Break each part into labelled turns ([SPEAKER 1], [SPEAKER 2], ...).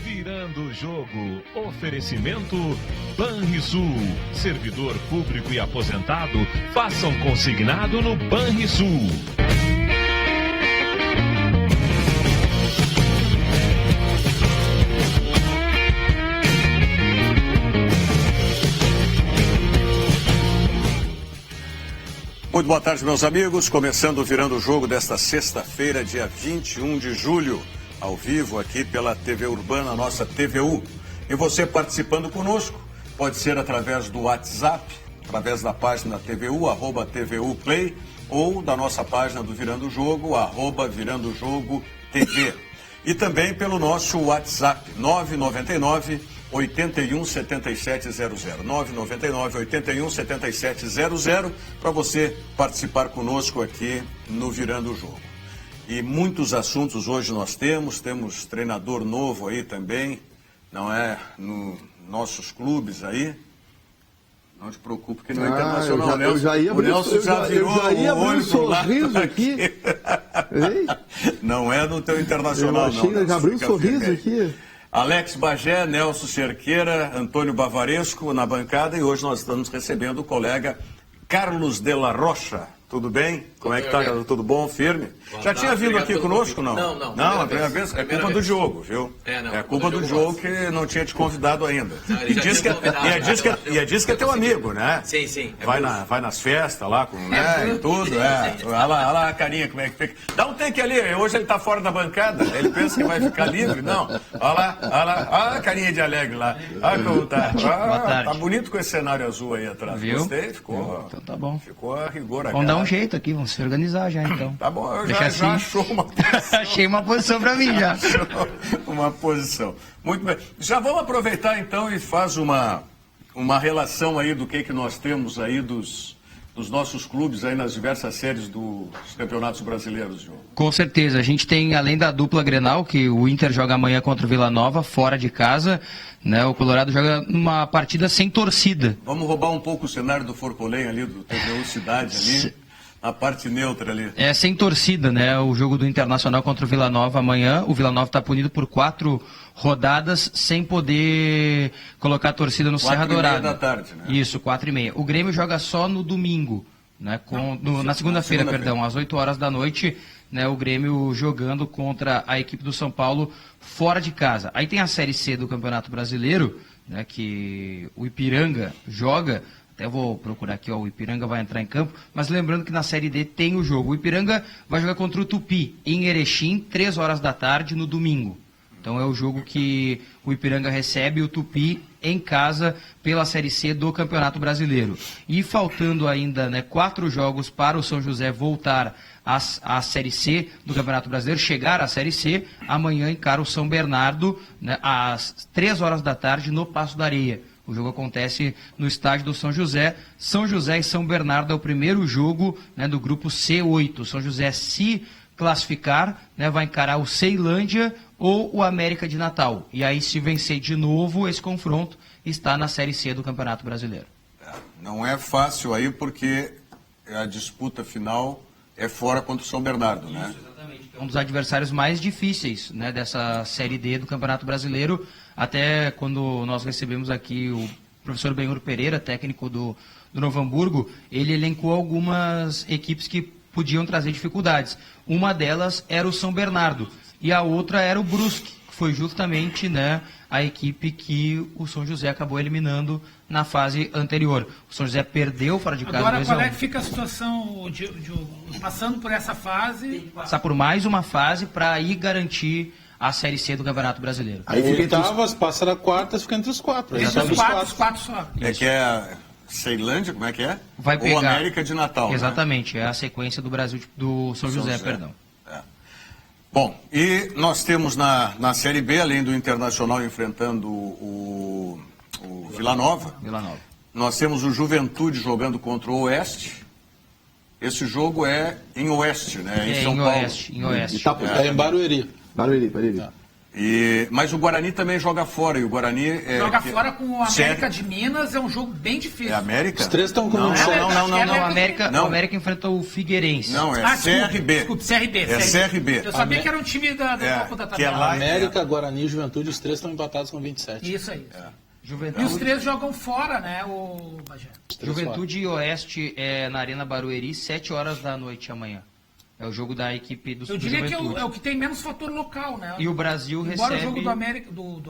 [SPEAKER 1] Virando o jogo, oferecimento Banrisul. Servidor público e aposentado, façam consignado no Banrisul.
[SPEAKER 2] Muito boa tarde, meus amigos. Começando Virando o Jogo desta sexta-feira, dia 21 de julho. Ao vivo aqui pela TV Urbana, nossa TVU. E você participando conosco, pode ser através do WhatsApp, através da página TVU, @TVU Play, ou da nossa página do Virando o Jogo, @Virando o Jogo TV. E também pelo nosso WhatsApp, 999 81 7700, 999 81 7700, para você participar conosco aqui no Virando o Jogo. E muitos assuntos hoje nós temos treinador novo aí também, não é? Nos nossos clubes aí. Não te preocupe que não é internacional.
[SPEAKER 3] Eu já ia abrir
[SPEAKER 2] o olho
[SPEAKER 3] um sorriso aqui.
[SPEAKER 2] Não é no teu internacional,
[SPEAKER 3] não. Já abriu um sorriso aqui.
[SPEAKER 2] Alex Bagé, Nelson Cerqueira, Antônio Bavaresco na bancada, e hoje nós estamos recebendo o colega Carlos de la Rocha. Tudo bem? Como é que tá? Tudo bom? Firme? Já tinha vindo aqui conosco, não? Não, a primeira vez. É culpa do Diogo, viu? É culpa do Diogo que não tinha te convidado ainda. E diz que é teu amigo, né?
[SPEAKER 4] Sim.
[SPEAKER 2] Vai nas festas lá, e tudo. Olha lá a carinha, como é que fica. Dá um take ali, hoje ele tá fora da bancada, ele pensa que vai ficar livre. Não. Olha lá a carinha de alegre lá. Olha como tá. Tá bonito com esse cenário azul aí atrás.
[SPEAKER 5] Viu?
[SPEAKER 2] Gostei, ficou.
[SPEAKER 5] Então tá bom.
[SPEAKER 2] Ficou a rigor aqui.
[SPEAKER 5] Vamos dar um jeito aqui, vamos se organizar já então.
[SPEAKER 2] Tá bom, eu
[SPEAKER 5] Deixa
[SPEAKER 2] já
[SPEAKER 5] assim.
[SPEAKER 2] achou uma posição.
[SPEAKER 5] Achei uma posição pra mim já.
[SPEAKER 2] Uma posição. Muito bem. Já vamos aproveitar então e faz uma relação aí do que nós temos aí dos nossos clubes aí nas diversas séries dos campeonatos brasileiros, João.
[SPEAKER 5] Com certeza, a gente tem, além da dupla Grenal, que o Inter joga amanhã contra o Vila Nova, fora de casa, né? O Colorado joga uma partida sem torcida.
[SPEAKER 2] Vamos roubar um pouco o cenário do Forcolém ali, do TVU Cidade ali, a parte neutra ali.
[SPEAKER 5] É sem torcida, né? O jogo do Internacional contra o Vila Nova amanhã. O Vila Nova está punido por 4 rodadas sem poder colocar a torcida no Serra Dourada.
[SPEAKER 2] 4:30 da tarde, né?
[SPEAKER 5] Isso, 4:30. O Grêmio joga só no domingo, né? Na segunda-feira, às 8 horas da noite, né? O Grêmio jogando contra a equipe do São Paulo fora de casa. Aí tem a Série C do Campeonato Brasileiro, né? Que o Ipiranga joga. Até vou procurar aqui, o Ipiranga vai entrar em campo, mas lembrando que na Série D tem o jogo. O Ipiranga vai jogar contra o Tupi, em Erechim, 3 horas da tarde, no domingo. Então é o jogo que o Ipiranga recebe o Tupi em casa pela Série C do Campeonato Brasileiro. E faltando ainda, né, 4 jogos para o São José voltar à Série C do Campeonato Brasileiro, chegar à Série C, amanhã encara o São Bernardo, né, às 3 horas da tarde no Paço da Areia. O jogo acontece no estádio do São José. São José e São Bernardo é o primeiro jogo, né, do grupo C8. São José, se classificar, né, vai encarar o Ceilândia ou o América de Natal. E aí, se vencer de novo esse confronto, está na Série C do Campeonato Brasileiro.
[SPEAKER 2] Não é fácil aí, porque a disputa final é fora contra o São Bernardo, né?
[SPEAKER 5] Isso, exatamente. É um dos adversários mais difíceis, né, dessa Série D do Campeonato Brasileiro. Até quando nós recebemos aqui o professor Benhur Pereira, técnico do Novo Hamburgo, ele elencou algumas equipes que podiam trazer dificuldades. Uma delas era o São Bernardo e a outra era o Brusque, que foi justamente, né, a equipe que o São José acabou eliminando na fase anterior. O São José perdeu fora de casa.
[SPEAKER 6] Agora, qual é que fica a situação de passando por essa fase?
[SPEAKER 5] Passar por mais uma fase para aí garantir a Série C do Campeonato Brasileiro.
[SPEAKER 3] Aí fica oitavas, passa na quartas, fica entre os 4.
[SPEAKER 6] Entre os quatro só.
[SPEAKER 2] É que é a Ceilândia, como é que é?
[SPEAKER 5] Vai pegar.
[SPEAKER 2] Ou América de Natal,
[SPEAKER 5] exatamente,
[SPEAKER 2] né?
[SPEAKER 5] É a sequência do Brasil, do São José, perdão.
[SPEAKER 2] É. Bom, e nós temos na Série B, além do Internacional enfrentando o o Vila Nova. Nós temos o Juventude jogando contra o Oeste. Esse jogo é em Oeste, né? Em São Paulo.
[SPEAKER 5] Em Oeste.
[SPEAKER 3] É em Barueri.
[SPEAKER 4] Barueri.
[SPEAKER 2] Mas o Guarani também joga fora, e o Guarani...
[SPEAKER 6] joga fora com o América de Minas, é um jogo bem difícil.
[SPEAKER 2] É América?
[SPEAKER 3] Os três estão com
[SPEAKER 2] Não.
[SPEAKER 5] O América enfrentou o Figueirense.
[SPEAKER 2] Não, é CRB.
[SPEAKER 6] Desculpe, CRB.
[SPEAKER 2] É CRB.
[SPEAKER 6] Eu sabia que era um time do topo da tabela.
[SPEAKER 2] Que é lá,
[SPEAKER 3] América, Guarani e Juventude, os três estão empatados com 27.
[SPEAKER 6] Isso aí. E os três jogam fora, né, o Bagé?
[SPEAKER 5] Juventude e Oeste na Arena Barueri, 7 horas da noite amanhã. É o jogo da equipe do Juventude.
[SPEAKER 6] Eu diria que é o que tem menos fator local, né?
[SPEAKER 5] E o Brasil
[SPEAKER 6] Embora
[SPEAKER 5] recebe...
[SPEAKER 6] o jogo do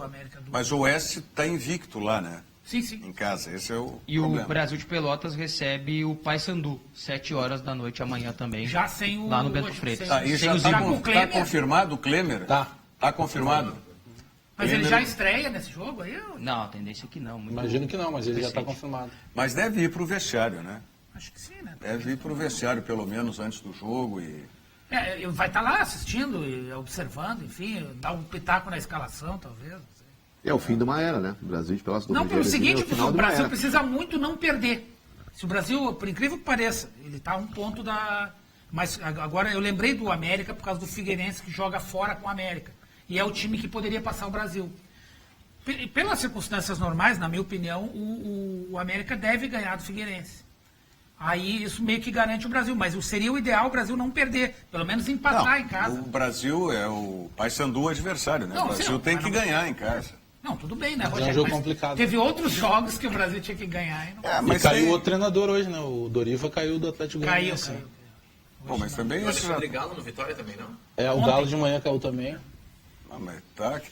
[SPEAKER 6] América...
[SPEAKER 2] Mas o Oeste está invicto lá, né?
[SPEAKER 6] Sim.
[SPEAKER 2] Em casa, esse é o
[SPEAKER 5] E
[SPEAKER 2] problema.
[SPEAKER 5] o Brasil de Pelotas recebe o Paysandu, 7 horas da noite amanhã também.
[SPEAKER 6] Já sem o...
[SPEAKER 5] Lá no Bento Freitas.
[SPEAKER 2] E já está confirmado o Klemer? Tá confirmado.
[SPEAKER 6] Mas ele já estreia nesse jogo aí?
[SPEAKER 5] Não, a tendência é que não.
[SPEAKER 3] Imagino que não, mas ele já está confirmado.
[SPEAKER 2] Mas deve ir para o vestiário, né?
[SPEAKER 6] Acho que sim, né?
[SPEAKER 2] Deve ir para o vestiário, pelo menos antes do jogo e...
[SPEAKER 6] vai estar lá assistindo e observando, enfim, dar um pitaco na escalação, talvez. Não sei.
[SPEAKER 4] É o fim de uma era, né? O Brasil de Pelotas do
[SPEAKER 6] Não, pelo seguinte, o Brasil
[SPEAKER 4] era.
[SPEAKER 6] precisa muito não perder. Se o Brasil, por incrível que pareça, ele está a um ponto da... Mas agora eu lembrei do América por causa do Figueirense que joga fora com o América. E é o time que poderia passar o Brasil. Pelas circunstâncias normais, na minha opinião, o América deve ganhar do Figueirense. Aí isso meio que garante o Brasil. Mas seria o ideal o Brasil não perder. Pelo menos empatar em casa.
[SPEAKER 2] O Brasil é o Paysandu adversário, né?
[SPEAKER 6] Não,
[SPEAKER 2] o Brasil tem que ganhar em casa.
[SPEAKER 6] Não, tudo bem, né,
[SPEAKER 3] Mas
[SPEAKER 6] Rogério?
[SPEAKER 3] é um jogo complicado.
[SPEAKER 6] Teve outros jogos que o Brasil tinha que ganhar.
[SPEAKER 3] E caiu outro treinador hoje, né? O Doriva caiu do Atlético Goianiense.
[SPEAKER 6] Caiu.
[SPEAKER 2] Pô, mas também...
[SPEAKER 7] O Alexandre Galo no Vitória também, não?
[SPEAKER 3] O Galo de manhã caiu também.
[SPEAKER 2] Mas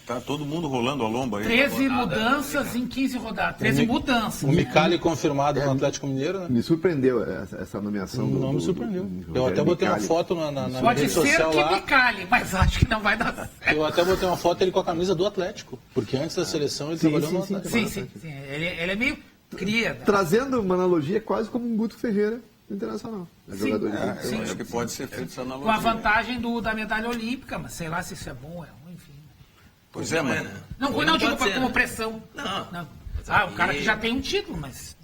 [SPEAKER 2] tá todo mundo rolando a lomba aí.
[SPEAKER 6] 13 mudanças em 15 rodadas. 13 mudanças.
[SPEAKER 3] O Micali confirmado no Atlético Mineiro, né?
[SPEAKER 4] Me surpreendeu essa nomeação.
[SPEAKER 3] Não me surpreendeu. Eu até botei uma foto na rede social lá.
[SPEAKER 6] Pode ser que Micali, mas acho que não vai dar certo.
[SPEAKER 3] Eu até botei uma foto dele com a camisa do Atlético, porque antes da seleção ele trabalhou no Atlético.
[SPEAKER 6] Sim. Ele é meio cria.
[SPEAKER 4] Trazendo uma analogia quase como um Guto Ferreira internacional.
[SPEAKER 2] Eu acho que pode ser feito essa analogia.
[SPEAKER 6] Com a vantagem da medalha olímpica, mas sei lá se isso é bom ou é ruim, enfim.
[SPEAKER 2] Pois é, mas...
[SPEAKER 6] Não digo como pressão.
[SPEAKER 7] Não.
[SPEAKER 6] O cara que já tem um título, mas...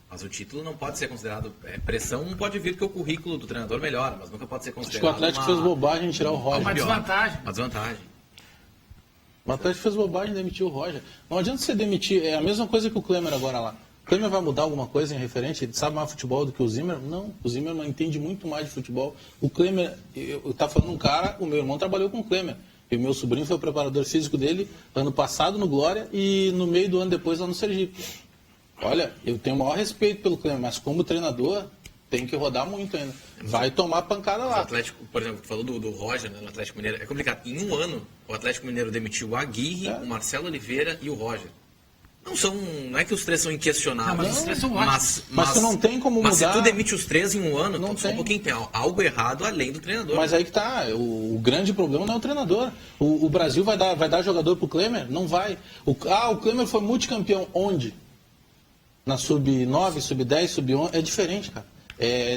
[SPEAKER 7] Mas o título não pode ser considerado... pressão não pode vir porque o currículo do treinador melhora, mas nunca pode ser considerado...
[SPEAKER 3] Acho que o Atlético fez bobagem em tirar o Roger.
[SPEAKER 6] Uma desvantagem.
[SPEAKER 7] Uma desvantagem.
[SPEAKER 3] O Atlético fez bobagem em demitir o Roger. Não adianta você demitir... É a mesma coisa que o Klemer agora lá. O Klemer vai mudar alguma coisa em referente? Ele sabe mais futebol do que o Zimmermann? Não. O Zimmermann entende muito mais de futebol. O Klemer... Eu tá falando um cara... O meu irmão trabalhou com o Klemer. E o meu sobrinho foi o preparador físico dele ano passado no Glória e no meio do ano depois lá no Sergipe. Olha, eu tenho o maior respeito pelo Klemer, mas como treinador tem que rodar muito ainda. Vai tomar pancada lá.
[SPEAKER 7] O Atlético, por exemplo, falou do Roger, né, no Atlético Mineiro. É complicado. Em um ano, o Atlético Mineiro demitiu o Aguirre, o Marcelo Oliveira e o Roger. Não é que os três são inquestionáveis.
[SPEAKER 6] Não, mas os três são ótimos.
[SPEAKER 3] Mas tu não tem como mudar...
[SPEAKER 7] Mas se tu demite os três em um ano,
[SPEAKER 3] não
[SPEAKER 7] só um pouquinho tem algo errado além do treinador.
[SPEAKER 3] Mas aí que tá, o grande problema não é o treinador. O Brasil vai dar jogador pro Klemer? Não vai. O Klemer foi multicampeão onde? Na sub-9, sub-10, sub-11? É diferente, cara.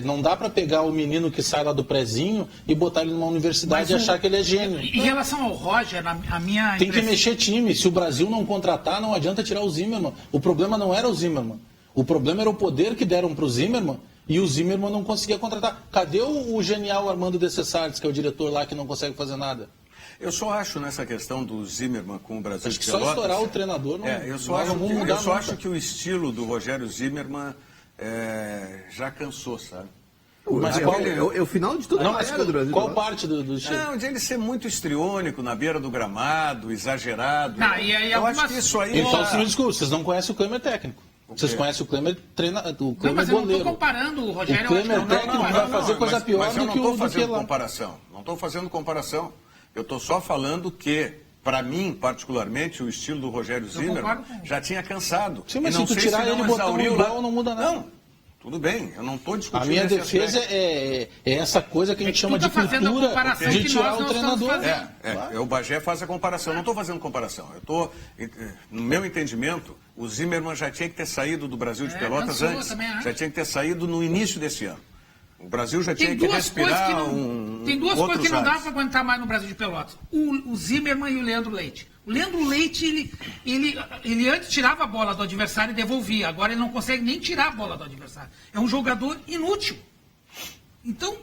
[SPEAKER 3] Não dá para pegar o menino que sai lá do prezinho e botar ele numa universidade e achar que ele é gênio.
[SPEAKER 6] Em relação ao Roger, a minha
[SPEAKER 3] Tem que mexer time. Se o Brasil não contratar, não adianta tirar o Zimmermann. O problema não era o Zimmermann. O problema era o poder que deram para o Zimmermann e o Zimmermann não conseguia contratar. Cadê o genial Armando de Cessares, que é o diretor lá que não consegue fazer nada?
[SPEAKER 2] Eu só acho nessa questão do Zimmermann com o Brasil
[SPEAKER 3] de Pelotas... Acho que só estourar o treinador não
[SPEAKER 2] eu só acho que o estilo do Rogério Zimmermann já cansou, sabe?
[SPEAKER 4] Mas é o final de tudo.
[SPEAKER 3] Do Brasil. Qual parte do estilo?
[SPEAKER 2] Não, de ele ser muito histriônico na beira do gramado, exagerado.
[SPEAKER 6] Eu
[SPEAKER 2] acho que isso aí...
[SPEAKER 3] Então, se me desculpe, vocês não conhecem o Klemer técnico. Vocês conhecem o Klemer treinador, o Klemer
[SPEAKER 6] mas
[SPEAKER 3] goleiro.
[SPEAKER 6] Eu não estou comparando o Rogério.
[SPEAKER 3] O Klemer técnico vai fazer coisa pior do que o...
[SPEAKER 2] Mas eu não estou fazendo comparação. Não estou fazendo comparação. Eu estou só falando que... Para mim, particularmente, o estilo do Rogério Zimmermann já tinha cansado.
[SPEAKER 3] Sim, mas se tu tirar ele e botar um igual, não muda nada.
[SPEAKER 2] Não, tudo bem, eu não estou discutindo.
[SPEAKER 3] A minha defesa é essa coisa que a gente chama de cultura de tirar o treinador.
[SPEAKER 2] O Bagé faz a comparação, eu não estou fazendo comparação. No meu entendimento, o Zimmermann já tinha que ter saído do Brasil de Pelotas antes. Já tinha que ter saído no início desse ano. O Brasil já tinha
[SPEAKER 6] Tem
[SPEAKER 2] que
[SPEAKER 6] duas coisas
[SPEAKER 2] respirar
[SPEAKER 6] que não, tem duas coisas que não dá para aguentar mais no Brasil de Pelotas. O Zimmermann e o Leandro Leite. O Leandro Leite, ele antes tirava a bola do adversário e devolvia. Agora ele não consegue nem tirar a bola do adversário. É um jogador inútil. Então,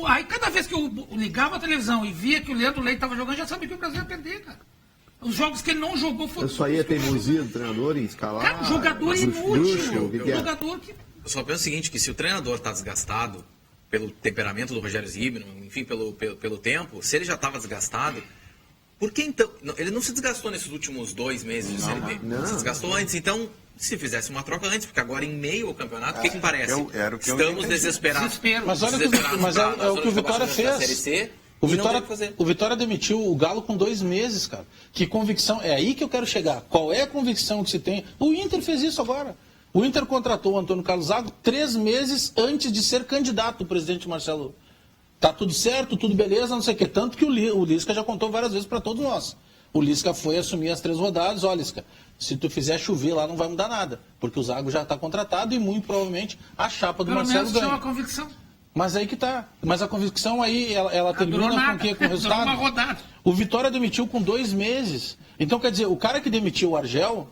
[SPEAKER 6] aí cada vez que eu ligava a televisão e via que o Leandro Leite estava jogando, já sabia que o Brasil ia perder, cara. Os jogos que ele não jogou foram...
[SPEAKER 4] Isso aí é teimosia do treinador em escalar...
[SPEAKER 6] Cara, um jogador inútil.
[SPEAKER 4] O que que é?
[SPEAKER 6] Jogador que...
[SPEAKER 7] Eu só penso o seguinte, que se o treinador está desgastado pelo temperamento do Rogério Zimmermann, enfim, pelo tempo, se ele já estava desgastado, por que então... Ele não se desgastou nesses últimos 2 meses de Série B.
[SPEAKER 4] Não.
[SPEAKER 7] Se desgastou antes, então... Se fizesse uma troca antes, porque agora em meio ao campeonato, o que parece?
[SPEAKER 2] Era o que eu
[SPEAKER 7] Estamos
[SPEAKER 2] entendi.
[SPEAKER 7] desesperados.
[SPEAKER 6] Desespero.
[SPEAKER 3] Mas olha é o que o Vitória fez. O Vitória demitiu o Galo com 2 meses, cara. Que convicção, é aí que eu quero chegar. Qual é a convicção que se tem? O Inter fez isso agora. O Inter contratou o Antônio Carlos Zago 3 meses antes de ser candidato, o presidente Marcelo. Tá tudo certo, tudo beleza, não sei o quê. Tanto que o Lisca já contou várias vezes para todos nós. O Lisca foi assumir as 3 rodadas. Olha, Lisca, se tu fizer chover lá não vai mudar nada. Porque o Zago já está contratado e muito provavelmente a chapa do
[SPEAKER 6] Pelo
[SPEAKER 3] Marcelo
[SPEAKER 6] menos tinha
[SPEAKER 3] ganha.
[SPEAKER 6] uma convicção.
[SPEAKER 3] Mas aí que tá. Mas a convicção aí, ela termina
[SPEAKER 6] durou
[SPEAKER 3] com
[SPEAKER 6] nada.
[SPEAKER 3] o quê? Com o resultado?
[SPEAKER 6] Durou uma rodada.
[SPEAKER 3] O Vitória demitiu com 2 meses. Então, quer dizer, o cara que demitiu o Argel,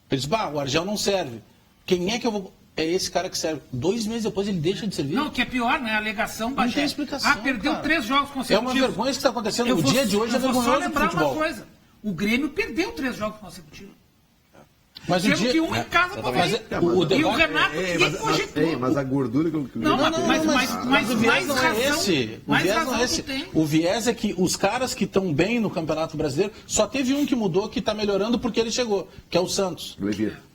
[SPEAKER 3] ele disse, o Argel não serve. Quem é que eu vou... É esse cara que serve. 2 meses depois ele deixa de servir?
[SPEAKER 6] Não, o que é pior, né? A alegação, Bagé.
[SPEAKER 3] Não tem explicação,
[SPEAKER 6] perdeu
[SPEAKER 3] cara.
[SPEAKER 6] 3 jogos
[SPEAKER 3] É
[SPEAKER 6] consecutivos.
[SPEAKER 3] uma vergonha isso que está acontecendo.
[SPEAKER 6] Eu
[SPEAKER 3] O dia de hoje é
[SPEAKER 6] eu vou
[SPEAKER 3] vergonhoso
[SPEAKER 6] só
[SPEAKER 3] do
[SPEAKER 6] lembrar
[SPEAKER 3] futebol.
[SPEAKER 6] uma coisa. O Grêmio perdeu 3 jogos consecutivos.
[SPEAKER 3] Mas o
[SPEAKER 6] Sendo
[SPEAKER 3] dia...
[SPEAKER 6] que um em casa para
[SPEAKER 3] Mas
[SPEAKER 6] ver.
[SPEAKER 3] o
[SPEAKER 6] E o
[SPEAKER 3] debate...
[SPEAKER 6] Renato, ninguém cogitou.
[SPEAKER 4] Mas a gordura que eu...
[SPEAKER 6] Não, mas
[SPEAKER 3] o viés não é esse. O
[SPEAKER 6] mais
[SPEAKER 3] viés
[SPEAKER 6] razão
[SPEAKER 3] não é esse.
[SPEAKER 6] tu tem.
[SPEAKER 3] O viés é que os caras que estão bem no Campeonato Brasileiro, só teve um que mudou, que está melhorando porque ele chegou, que é o Santos.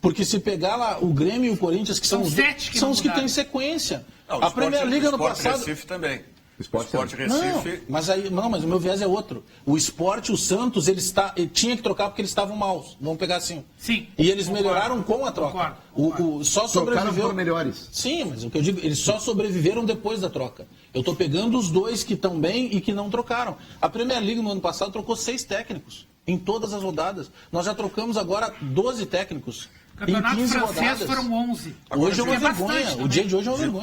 [SPEAKER 3] Porque se pegar lá o Grêmio e o Corinthians, que são os
[SPEAKER 6] 7 que
[SPEAKER 3] são
[SPEAKER 6] não
[SPEAKER 3] os que
[SPEAKER 6] mudaram.
[SPEAKER 3] têm sequência.
[SPEAKER 2] Não,
[SPEAKER 3] A Premier League ano passado...
[SPEAKER 2] Recife também.
[SPEAKER 4] O Sport
[SPEAKER 2] Recife...
[SPEAKER 3] mas o meu viés é outro. O Sport, o Santos, ele tinha que trocar porque eles estavam maus. Vamos pegar assim.
[SPEAKER 6] Sim.
[SPEAKER 3] E eles melhoraram com a troca. Só sobreviveu.
[SPEAKER 4] Foram melhores.
[SPEAKER 3] Sim, mas o que eu digo, eles só sobreviveram depois da troca. Eu estou pegando os 2 que estão bem e que não trocaram. A Premier League no ano passado trocou 6 técnicos em todas as rodadas. Nós já trocamos agora 12 técnicos.
[SPEAKER 6] Campeonato
[SPEAKER 3] em 15
[SPEAKER 6] francês
[SPEAKER 3] rodadas.
[SPEAKER 6] Foram 11.
[SPEAKER 3] Hoje é uma
[SPEAKER 6] bastante
[SPEAKER 3] vergonha.
[SPEAKER 6] também.
[SPEAKER 3] O dia de hoje é uma
[SPEAKER 2] De
[SPEAKER 3] vergonha.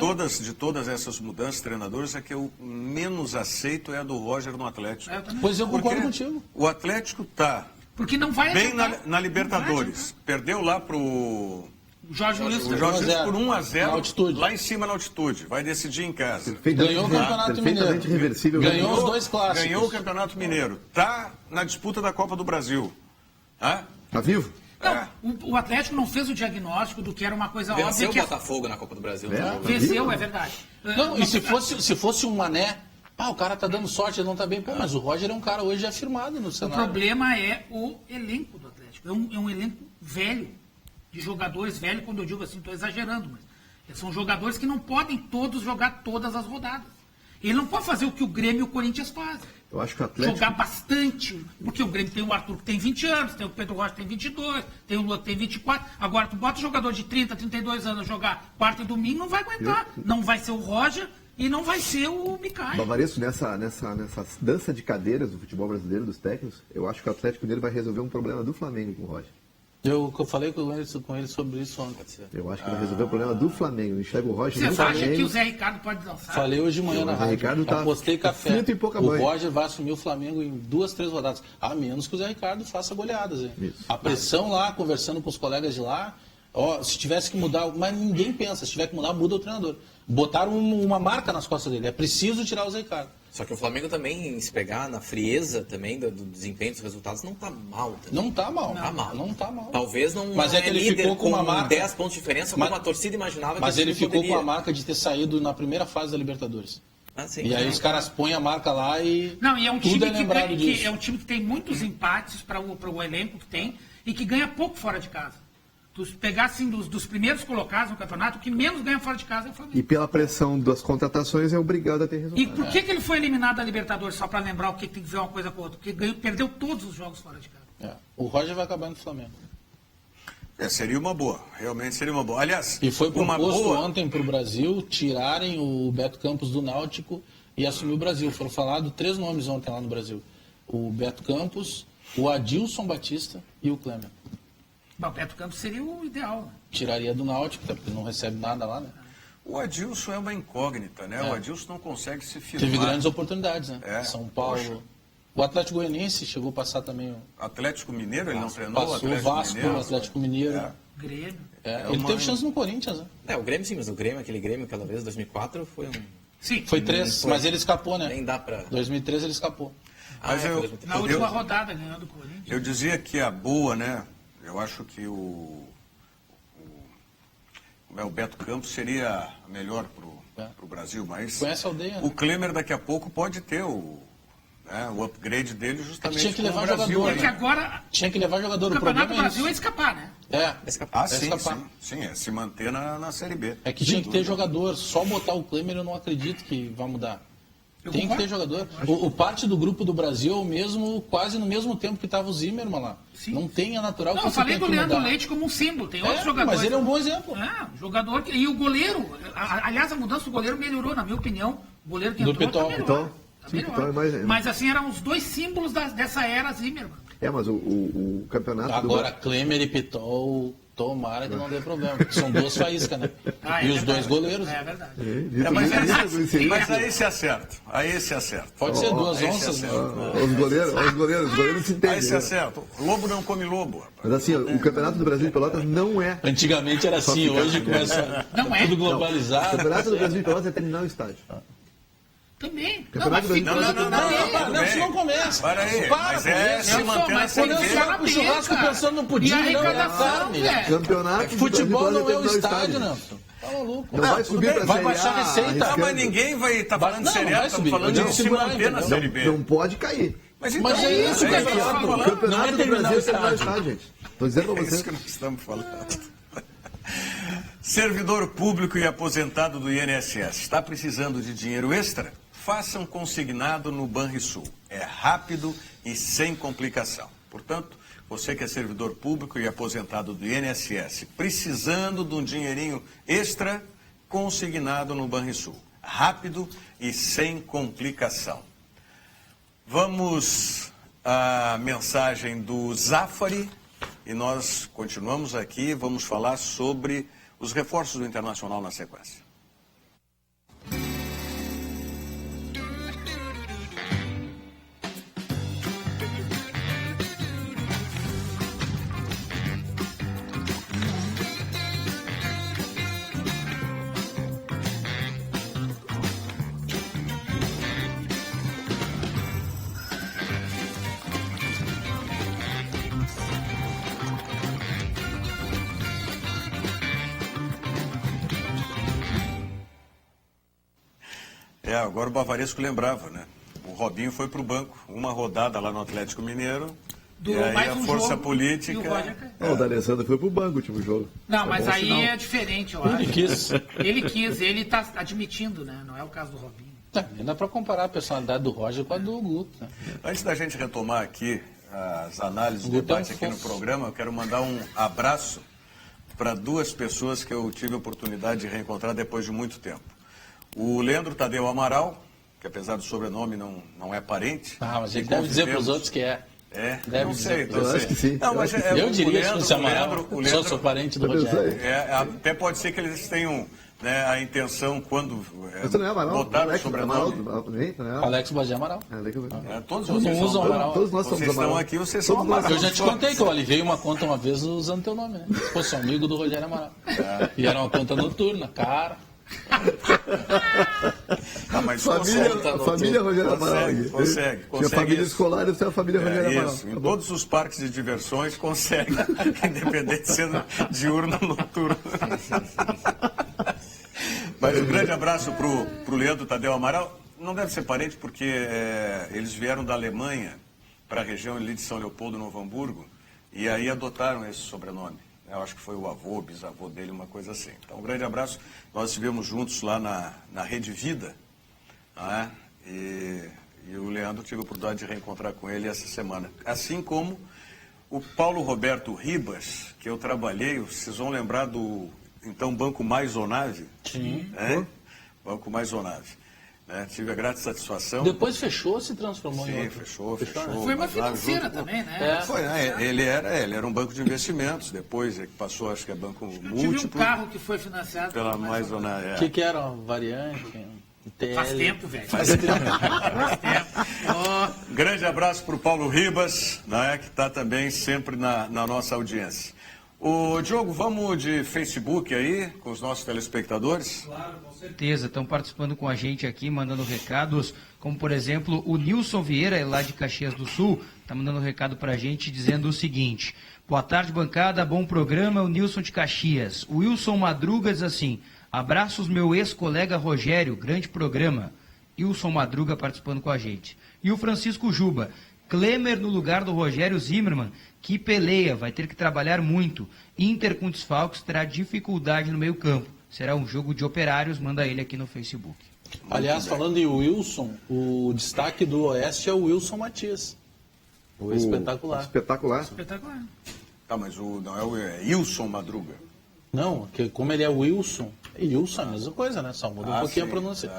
[SPEAKER 2] todas essas mudanças de treinadores, é que eu menos aceito é a do Roger no Atlético.
[SPEAKER 6] Eu também.
[SPEAKER 3] Pois eu concordo
[SPEAKER 2] Porque
[SPEAKER 3] contigo.
[SPEAKER 2] o Atlético está
[SPEAKER 6] Porque não vai
[SPEAKER 2] bem
[SPEAKER 6] adiantar.
[SPEAKER 2] na Libertadores. Perdeu lá pro
[SPEAKER 6] O Jorge Luiz.
[SPEAKER 2] o Jorge Jesus por 1 a 0
[SPEAKER 3] Na altitude.
[SPEAKER 2] lá em cima na altitude. Vai decidir em casa.
[SPEAKER 3] Ganhou o Campeonato
[SPEAKER 4] Perfeitamente
[SPEAKER 3] Mineiro.
[SPEAKER 4] reversível.
[SPEAKER 3] Ganhou os 2 clássicos.
[SPEAKER 2] Ganhou o Campeonato Mineiro. Está na disputa da Copa do Brasil. Hã?
[SPEAKER 4] Tá vivo?
[SPEAKER 6] Não, o Atlético não fez o diagnóstico do que era uma coisa
[SPEAKER 7] Venceu
[SPEAKER 6] óbvia.
[SPEAKER 7] o
[SPEAKER 6] Que
[SPEAKER 7] Botafogo na Copa do Brasil.
[SPEAKER 6] venceu, é verdade.
[SPEAKER 3] Não, e se fosse um Mané, o cara tá dando sorte, ele não tá bem. Pô, mas o Roger é um cara hoje afirmado no
[SPEAKER 6] O
[SPEAKER 3] cenário.
[SPEAKER 6] problema é o elenco do Atlético. É um elenco velho, de jogadores velhos, quando eu digo assim, estou exagerando, mas são jogadores que não podem todos jogar todas as rodadas. Ele não pode fazer o que o Grêmio e o Corinthians fazem.
[SPEAKER 4] Eu acho que o Atlético...
[SPEAKER 6] Jogar bastante, porque o Grêmio tem o Arthur que tem 20 anos, tem o Pedro Rocha que tem 22, tem o Lua que tem 24. Agora, tu bota um jogador de 30, 32 anos jogar quarta e domingo, não vai aguentar. Não vai ser o Roger e não vai ser o Micael.
[SPEAKER 4] Bavaresco, nessa dança de cadeiras do futebol brasileiro, dos técnicos, eu acho que o Atlético Mineiro vai resolver um problema do Flamengo com o Roger.
[SPEAKER 3] Eu falei com ele sobre isso ontem.
[SPEAKER 4] Eu acho que vai resolver o problema do Flamengo. Eu enxergo o Roger
[SPEAKER 6] Você
[SPEAKER 4] no
[SPEAKER 6] acha
[SPEAKER 4] Flamengo.
[SPEAKER 6] que o Zé Ricardo pode dançar?
[SPEAKER 3] Falei hoje de manhã na
[SPEAKER 4] O Zé
[SPEAKER 3] rádio.
[SPEAKER 4] Ricardo tá
[SPEAKER 3] Apostei café.
[SPEAKER 4] frito e pouca
[SPEAKER 3] O
[SPEAKER 4] banha.
[SPEAKER 3] Roger vai assumir o Flamengo em 2, 3 rodadas. A menos que o Zé Ricardo faça goleadas. Hein?
[SPEAKER 4] Isso.
[SPEAKER 3] A pressão lá, conversando com os colegas de lá, se tivesse que mudar, mas ninguém pensa, se tiver que mudar, muda o treinador. Botaram uma marca nas costas dele. É preciso tirar o Zé Ricardo.
[SPEAKER 7] Só que o Flamengo também, se pegar na frieza também do desempenho dos resultados, não tá mal. Também.
[SPEAKER 3] Não tá mal.
[SPEAKER 7] Tá mal.
[SPEAKER 3] Não tá mal.
[SPEAKER 7] Talvez não
[SPEAKER 3] Mas é que ele
[SPEAKER 7] líder
[SPEAKER 3] ficou com uma marca.
[SPEAKER 7] 10 pontos de diferença,
[SPEAKER 3] Mas-
[SPEAKER 7] como a torcida imaginava
[SPEAKER 3] Mas
[SPEAKER 7] que
[SPEAKER 3] ele
[SPEAKER 7] esse time
[SPEAKER 3] ficou
[SPEAKER 7] poderia.
[SPEAKER 3] com a marca de ter saído na primeira fase da Libertadores.
[SPEAKER 7] Ah, sim.
[SPEAKER 3] E aí os caras põem a marca lá e
[SPEAKER 6] Não, e é um
[SPEAKER 3] tudo
[SPEAKER 6] time
[SPEAKER 3] é lembrado
[SPEAKER 6] que
[SPEAKER 3] disso.
[SPEAKER 6] é um time que tem muitos empates para o elenco que tem e que ganha pouco fora de casa. Tu pegar assim dos primeiros colocados no campeonato, o que menos ganha fora de casa é o Flamengo.
[SPEAKER 4] E pela pressão das contratações é obrigado a ter
[SPEAKER 6] E
[SPEAKER 4] resultado.
[SPEAKER 6] por que ele foi eliminado da Libertadores, só para lembrar o que tem que ver uma coisa com a outra? Porque perdeu todos os jogos fora de casa.
[SPEAKER 3] É. O Roger vai acabar no Flamengo.
[SPEAKER 2] Seria uma boa. Realmente seria uma boa. Aliás,
[SPEAKER 3] E foi
[SPEAKER 2] uma
[SPEAKER 3] proposto
[SPEAKER 2] boa...
[SPEAKER 3] ontem para o Brasil tirarem o Beto Campos do Náutico e assumir o Brasil. Foram falados 3 nomes ontem lá no Brasil. O Beto Campos, o Adilson Batista e o Klemer.
[SPEAKER 6] Bom, o Beto Campos seria o ideal. Né?
[SPEAKER 3] Tiraria do Náutico, até porque não recebe nada lá, né?
[SPEAKER 2] O Adilson é uma incógnita, né? O Adilson não consegue se firmar.
[SPEAKER 3] Teve grandes oportunidades, né? São Paulo.
[SPEAKER 2] Poxa.
[SPEAKER 3] O Atlético Goianiense chegou a passar também.
[SPEAKER 2] Atlético Mineiro, ele não treinou?
[SPEAKER 3] Passou o Vasco, o Atlético Mineiro.
[SPEAKER 6] Grêmio.
[SPEAKER 3] Ele teve chance no Corinthians, né?
[SPEAKER 7] O Grêmio sim, mas o Grêmio, aquele Grêmio, aquela vez, 2004, foi um...
[SPEAKER 6] Sim.
[SPEAKER 3] Foi 3, mas ele escapou, né?
[SPEAKER 7] Nem dá pra...
[SPEAKER 3] 2013 ele escapou.
[SPEAKER 2] Mas
[SPEAKER 6] Na última rodada, ganhando o Corinthians.
[SPEAKER 2] Eu dizia que a boa, né? Eu acho que o Beto Campos seria melhor pro Brasil, mas
[SPEAKER 3] Conhece a aldeia, né?
[SPEAKER 2] o Klemer daqui a pouco pode ter o upgrade dele justamente
[SPEAKER 3] tinha que
[SPEAKER 2] com
[SPEAKER 3] levar
[SPEAKER 2] o Brasil.
[SPEAKER 3] jogador,
[SPEAKER 6] É que agora
[SPEAKER 3] Tinha que levar jogador.
[SPEAKER 6] o
[SPEAKER 3] O
[SPEAKER 6] Campeonato
[SPEAKER 3] problema é
[SPEAKER 6] Brasil é
[SPEAKER 3] isso.
[SPEAKER 6] escapar, né?
[SPEAKER 2] Sim, é se manter na Série B.
[SPEAKER 3] É que tinha que ter jogador. Só botar o Klemer eu não acredito que vai mudar. Tem que ter jogador. O parte do grupo do Brasil é o mesmo, quase no mesmo tempo que estava o Zimmermann lá.
[SPEAKER 6] Sim.
[SPEAKER 3] Não tem a natural
[SPEAKER 6] Não,
[SPEAKER 3] que
[SPEAKER 6] eu
[SPEAKER 3] você
[SPEAKER 6] falei
[SPEAKER 3] tem
[SPEAKER 6] do
[SPEAKER 3] que
[SPEAKER 6] Leandro
[SPEAKER 3] mudar.
[SPEAKER 6] Leite como um símbolo. Tem outros jogadores.
[SPEAKER 3] Mas ele é um bom exemplo.
[SPEAKER 6] Jogador e o goleiro. Aliás, a mudança do goleiro melhorou, na minha opinião. O goleiro que
[SPEAKER 3] Do
[SPEAKER 6] entrou
[SPEAKER 3] Pitol.
[SPEAKER 6] tá melhor. Tá
[SPEAKER 4] Sim,
[SPEAKER 6] melhor.
[SPEAKER 4] Pitol é mais-
[SPEAKER 6] Mas assim, eram os dois símbolos dessa era Zimmermann.
[SPEAKER 4] Mas o campeonato
[SPEAKER 3] Agora, Klemer e Pitol, tomara que não dê problema. Porque são duas faíscas, né? E os dois goleiros.
[SPEAKER 6] É verdade.
[SPEAKER 2] Mas aí se acerta.
[SPEAKER 3] Pode ser duas
[SPEAKER 2] aí
[SPEAKER 3] onças.
[SPEAKER 2] se
[SPEAKER 3] né?
[SPEAKER 2] acerta.
[SPEAKER 4] Os goleiros se entendem.
[SPEAKER 2] Aí se acerta. Lobo não come lobo, rapaz.
[SPEAKER 4] Mas assim, o Campeonato do Brasil de Pelotas não é.
[SPEAKER 3] Antigamente era assim, hoje começa tudo globalizado.
[SPEAKER 4] O Campeonato do Brasil de Pelotas é terminar o estádio.
[SPEAKER 6] Também.
[SPEAKER 4] Campeonato
[SPEAKER 6] mas
[SPEAKER 4] Brasileiro.
[SPEAKER 6] ficando
[SPEAKER 3] Não, isso não começa.
[SPEAKER 2] Para aí, mas é se manter na
[SPEAKER 6] mas
[SPEAKER 2] Série
[SPEAKER 6] quando
[SPEAKER 2] B.
[SPEAKER 6] eu só
[SPEAKER 3] O churrasco pensando no pudim,
[SPEAKER 6] E a
[SPEAKER 3] não é
[SPEAKER 6] arrecadação,
[SPEAKER 3] carne.
[SPEAKER 6] velho.
[SPEAKER 4] Campeonato do
[SPEAKER 3] Futebol
[SPEAKER 4] Brasil de
[SPEAKER 3] não é o
[SPEAKER 4] Pelotas terminar
[SPEAKER 3] estádio, não. Tá maluco.
[SPEAKER 4] Não vai subir pra
[SPEAKER 3] Vai
[SPEAKER 4] Série A,
[SPEAKER 3] baixar a receita.
[SPEAKER 4] arriscando.
[SPEAKER 2] Mas ninguém vai estar falando
[SPEAKER 3] Não,
[SPEAKER 2] de Série
[SPEAKER 3] não
[SPEAKER 2] A,
[SPEAKER 3] vai
[SPEAKER 2] estamos
[SPEAKER 3] subir.
[SPEAKER 2] falando
[SPEAKER 3] Eu
[SPEAKER 2] de
[SPEAKER 3] digo
[SPEAKER 2] se
[SPEAKER 3] segurar,
[SPEAKER 2] manter na
[SPEAKER 3] entendeu?
[SPEAKER 2] Série B.
[SPEAKER 4] Não pode cair.
[SPEAKER 3] Mas é isso que
[SPEAKER 2] é
[SPEAKER 3] eu tô
[SPEAKER 2] isso.
[SPEAKER 3] falando.
[SPEAKER 4] O
[SPEAKER 3] Não
[SPEAKER 4] Campeonato
[SPEAKER 3] é
[SPEAKER 4] do
[SPEAKER 3] terminar
[SPEAKER 4] Brasil
[SPEAKER 3] o
[SPEAKER 4] é terminar o
[SPEAKER 3] estádio.
[SPEAKER 4] estádio, gente. Estou dizendo pra
[SPEAKER 2] É isso
[SPEAKER 4] você.
[SPEAKER 2] que nós estamos falando. Servidor público e aposentado do INSS está precisando de dinheiro extra? Faça um consignado no Banrisul. É rápido e sem complicação. Portanto, você que é servidor público e aposentado do INSS, precisando de um dinheirinho extra, consignado no Banrisul. Rápido e sem complicação. Vamos à mensagem do Zafari e nós continuamos aqui. Vamos falar sobre os reforços do Internacional na sequência. Agora o Bavaresco lembrava, né? O Robinho foi para o banco, uma rodada lá no Atlético Mineiro.
[SPEAKER 6] Durou
[SPEAKER 2] e aí
[SPEAKER 6] mais
[SPEAKER 2] a
[SPEAKER 6] um
[SPEAKER 2] força
[SPEAKER 6] jogo,
[SPEAKER 2] política.
[SPEAKER 6] e o Roger caiu.
[SPEAKER 4] O D'Alessandro foi pro banco o último jogo.
[SPEAKER 6] Não, mas
[SPEAKER 4] bom
[SPEAKER 6] aí
[SPEAKER 4] sinal.
[SPEAKER 6] é diferente, eu acho.
[SPEAKER 3] Ele quis.
[SPEAKER 6] Ele está admitindo, né? Não é o caso do Robinho.
[SPEAKER 3] Não dá para comparar a personalidade do Roger com a do Guto. Né?
[SPEAKER 2] Antes da gente retomar aqui as análises, o
[SPEAKER 3] Guto
[SPEAKER 2] debate
[SPEAKER 3] é um
[SPEAKER 2] aqui no
[SPEAKER 3] fofo.
[SPEAKER 2] programa, eu quero mandar um abraço para duas pessoas que eu tive a oportunidade de reencontrar depois de muito tempo. O Leandro Tadeu Amaral, que apesar do sobrenome não é parente.
[SPEAKER 3] Mas ele
[SPEAKER 2] e
[SPEAKER 3] deve dizer para os
[SPEAKER 2] convivemos-
[SPEAKER 3] outros que é.
[SPEAKER 2] É,
[SPEAKER 3] Deve
[SPEAKER 2] não
[SPEAKER 3] dizer
[SPEAKER 2] sei,
[SPEAKER 3] pros
[SPEAKER 2] não
[SPEAKER 4] outros.
[SPEAKER 2] sei.
[SPEAKER 4] Eu acho que sim.
[SPEAKER 2] Não, mas é,
[SPEAKER 3] Eu diria que
[SPEAKER 2] o
[SPEAKER 3] fosse Amaral.
[SPEAKER 2] Leandro,
[SPEAKER 3] Sou parente do
[SPEAKER 4] Eu sei.
[SPEAKER 3] Rogério.
[SPEAKER 2] até pode ser que eles tenham, né, a intenção quando
[SPEAKER 4] Você não é Amaral?
[SPEAKER 2] botaram o
[SPEAKER 4] Alex
[SPEAKER 2] sobrenome.
[SPEAKER 4] não é?
[SPEAKER 3] Alex Bagé Amaral.
[SPEAKER 2] Todos
[SPEAKER 3] Não
[SPEAKER 2] vocês
[SPEAKER 3] usam
[SPEAKER 2] são
[SPEAKER 3] Amaral.
[SPEAKER 4] Todos nós somos
[SPEAKER 2] Vocês estão
[SPEAKER 4] Amaral.
[SPEAKER 2] aqui, vocês são
[SPEAKER 4] Todos nós
[SPEAKER 2] Amaral.
[SPEAKER 3] Eu já te contei que eu alivei uma conta uma vez usando teu nome, né? Pô, sou amigo do Rogério Amaral. E era uma conta noturna, cara.
[SPEAKER 2] Mas
[SPEAKER 4] Família Rogério Amaral. aqui.
[SPEAKER 2] Consegue.
[SPEAKER 4] Tinha família
[SPEAKER 2] isso.
[SPEAKER 4] escolar e você é a família Rogério Amaral.
[SPEAKER 2] Isso, em todos os parques de diversões consegue, independente de sendo diurno ou noturno. Mas um grande abraço pro Leandro Tadeu Amaral. Não deve ser parente porque eles vieram da Alemanha para a região ali de São Leopoldo, Novo Hamburgo, e aí adotaram esse sobrenome. Eu acho que foi o avô, bisavô dele, uma coisa assim. Então, um grande abraço. Nós estivemos juntos lá na Rede Vida, né? E o Leandro tive a oportunidade de reencontrar com ele essa semana. Assim como o Paulo Roberto Ribas, que eu trabalhei, vocês vão lembrar do, então, Banco Mais Onave?
[SPEAKER 3] Sim.
[SPEAKER 2] É? Banco Mais Onave. né? Tive a grata satisfação.
[SPEAKER 3] Depois fechou, se transformou em outro.
[SPEAKER 2] Fechou.
[SPEAKER 6] Foi uma financeira também, né?
[SPEAKER 2] Foi, né? Ele era um banco de investimentos, depois é que passou, acho que é banco múltiplo.
[SPEAKER 6] Eu tive um carro que foi financiado
[SPEAKER 2] pela mais ou menos.
[SPEAKER 3] O que era? Variante? TL.
[SPEAKER 6] Faz tempo, velho.
[SPEAKER 3] Faz tempo.
[SPEAKER 2] Grande abraço para o Paulo Ribas, né, que está também sempre na nossa audiência. Ô, Diogo, vamos de Facebook aí, com os nossos telespectadores?
[SPEAKER 5] Claro, com certeza. Estão participando com a gente aqui, mandando recados, como, por exemplo, o Nilson Vieira, lá de Caxias do Sul, está mandando um recado para a gente, dizendo o seguinte: boa tarde, bancada, bom programa, o Nilson de Caxias. O Wilson Madruga diz assim: abraços, meu ex-colega Rogério, grande programa. Wilson Madruga participando com a gente. E o Francisco Juba: Klemer no lugar do Rogério Zimmermann, que peleia, vai ter que trabalhar muito. Inter com desfalques terá dificuldade no meio campo. Será um jogo de operários, manda ele aqui no Facebook.
[SPEAKER 3] Aliás, falando em Wilson, o destaque do Oeste é o Wilson Matias. O espetacular.
[SPEAKER 4] Espetacular.
[SPEAKER 2] Tá, mas não é o Wilson Madruga.
[SPEAKER 3] Não, que como ele é Wilson, Wilson é a mesma coisa, né? Só muda um pouquinho a pronúncia.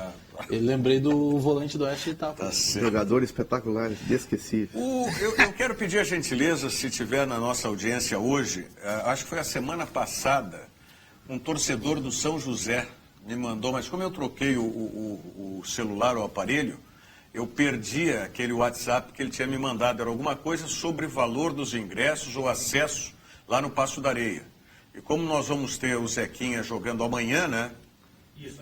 [SPEAKER 3] Eu lembrei do volante do Oeste de Itapa.
[SPEAKER 4] Jogador espetacular, inesquecível.
[SPEAKER 2] Eu quero pedir a gentileza, se tiver na nossa audiência hoje, acho que foi a semana passada, um torcedor do São José me mandou, mas como eu troquei o celular, o aparelho, eu perdi aquele WhatsApp que ele tinha me mandado. Era alguma coisa sobre valor dos ingressos ou acesso lá no Passo da Areia. E como nós vamos ter o Zequinha jogando amanhã, né?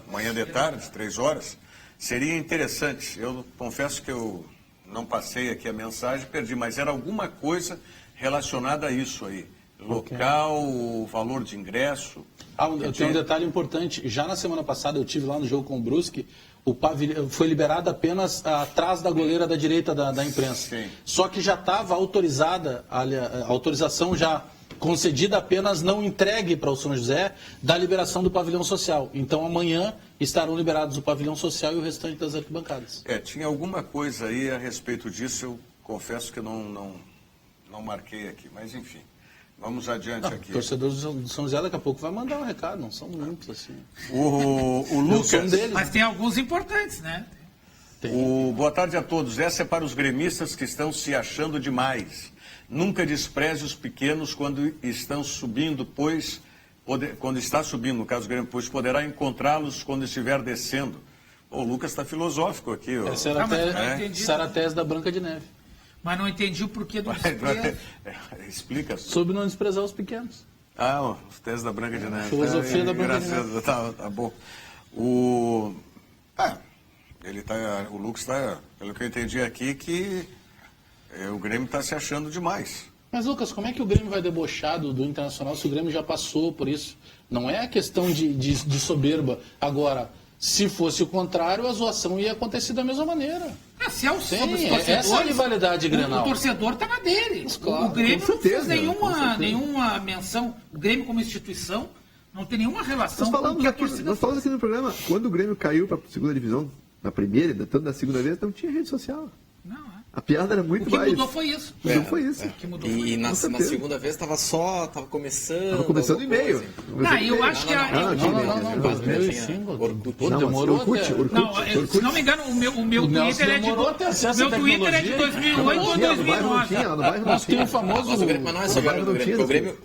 [SPEAKER 2] Amanhã de tarde, 3 horas, seria interessante. Eu confesso que eu não passei aqui a mensagem, perdi, mas era alguma coisa relacionada a isso aí. Local, o valor de ingresso.
[SPEAKER 3] Eu tenho um detalhe importante. Já na semana passada eu tive lá no jogo com o Brusque, o pavilhão foi liberado apenas atrás da goleira da direita da imprensa.
[SPEAKER 2] Sim.
[SPEAKER 3] Só que já estava autorizada, a autorização já concedida, apenas não entregue para o São José, da liberação do pavilhão social. Então amanhã estarão liberados o pavilhão social e o restante das arquibancadas.
[SPEAKER 2] Tinha alguma coisa aí a respeito disso, eu confesso que não marquei aqui, mas enfim. Vamos adiante aqui.
[SPEAKER 3] O torcedor do São José daqui a pouco vai mandar um recado, não são muitos assim.
[SPEAKER 2] O Lucas.
[SPEAKER 6] Mas tem alguns importantes, né?
[SPEAKER 2] Boa tarde a todos. Essa é para os gremistas que estão se achando demais. Nunca despreze os pequenos quando estão subindo, pois, quando está subindo, no caso do Grêmio, pois poderá encontrá-los quando estiver descendo. O Lucas está filosófico aqui.
[SPEAKER 3] Essa era a tese da Branca de Neve.
[SPEAKER 6] Mas não entendi o porquê do desprezo.
[SPEAKER 2] Explica.
[SPEAKER 3] Sobre não desprezar os pequenos.
[SPEAKER 2] Os teses da Branca de Neve.
[SPEAKER 3] Filosofia da Branca de Neve.
[SPEAKER 2] Tá bom. O Lucas está, pelo que eu entendi aqui, que o Grêmio está se achando demais.
[SPEAKER 3] Mas, Lucas, como é que o Grêmio vai debochar do Internacional se o Grêmio já passou por isso? Não é a questão de soberba. Agora, se fosse o contrário, a zoação ia acontecer da mesma maneira.
[SPEAKER 6] Se é o sobre os torcedores,
[SPEAKER 3] essa é a rivalidade Grenal.
[SPEAKER 6] O torcedor está na dele.
[SPEAKER 3] Claro,
[SPEAKER 6] o Grêmio não fez
[SPEAKER 4] nenhuma
[SPEAKER 6] menção. O Grêmio como instituição não tem nenhuma relação
[SPEAKER 4] com o que a
[SPEAKER 6] torcida
[SPEAKER 4] torcida. Nós falamos aqui no programa, quando o Grêmio caiu para a segunda divisão, na primeira, tanto na segunda vez, não tinha rede social.
[SPEAKER 6] Não,
[SPEAKER 4] A piada era muito mais.
[SPEAKER 6] O que mudou foi isso.
[SPEAKER 7] E na segunda vez estava começando.
[SPEAKER 4] Estava começando e-mail.
[SPEAKER 6] Eu acho que
[SPEAKER 3] Não, 2005. Demorou até.
[SPEAKER 6] Se não me engano, o meu Twitter é de 2008 ou 2009.
[SPEAKER 3] Nós temos o famoso.
[SPEAKER 7] Mas não é só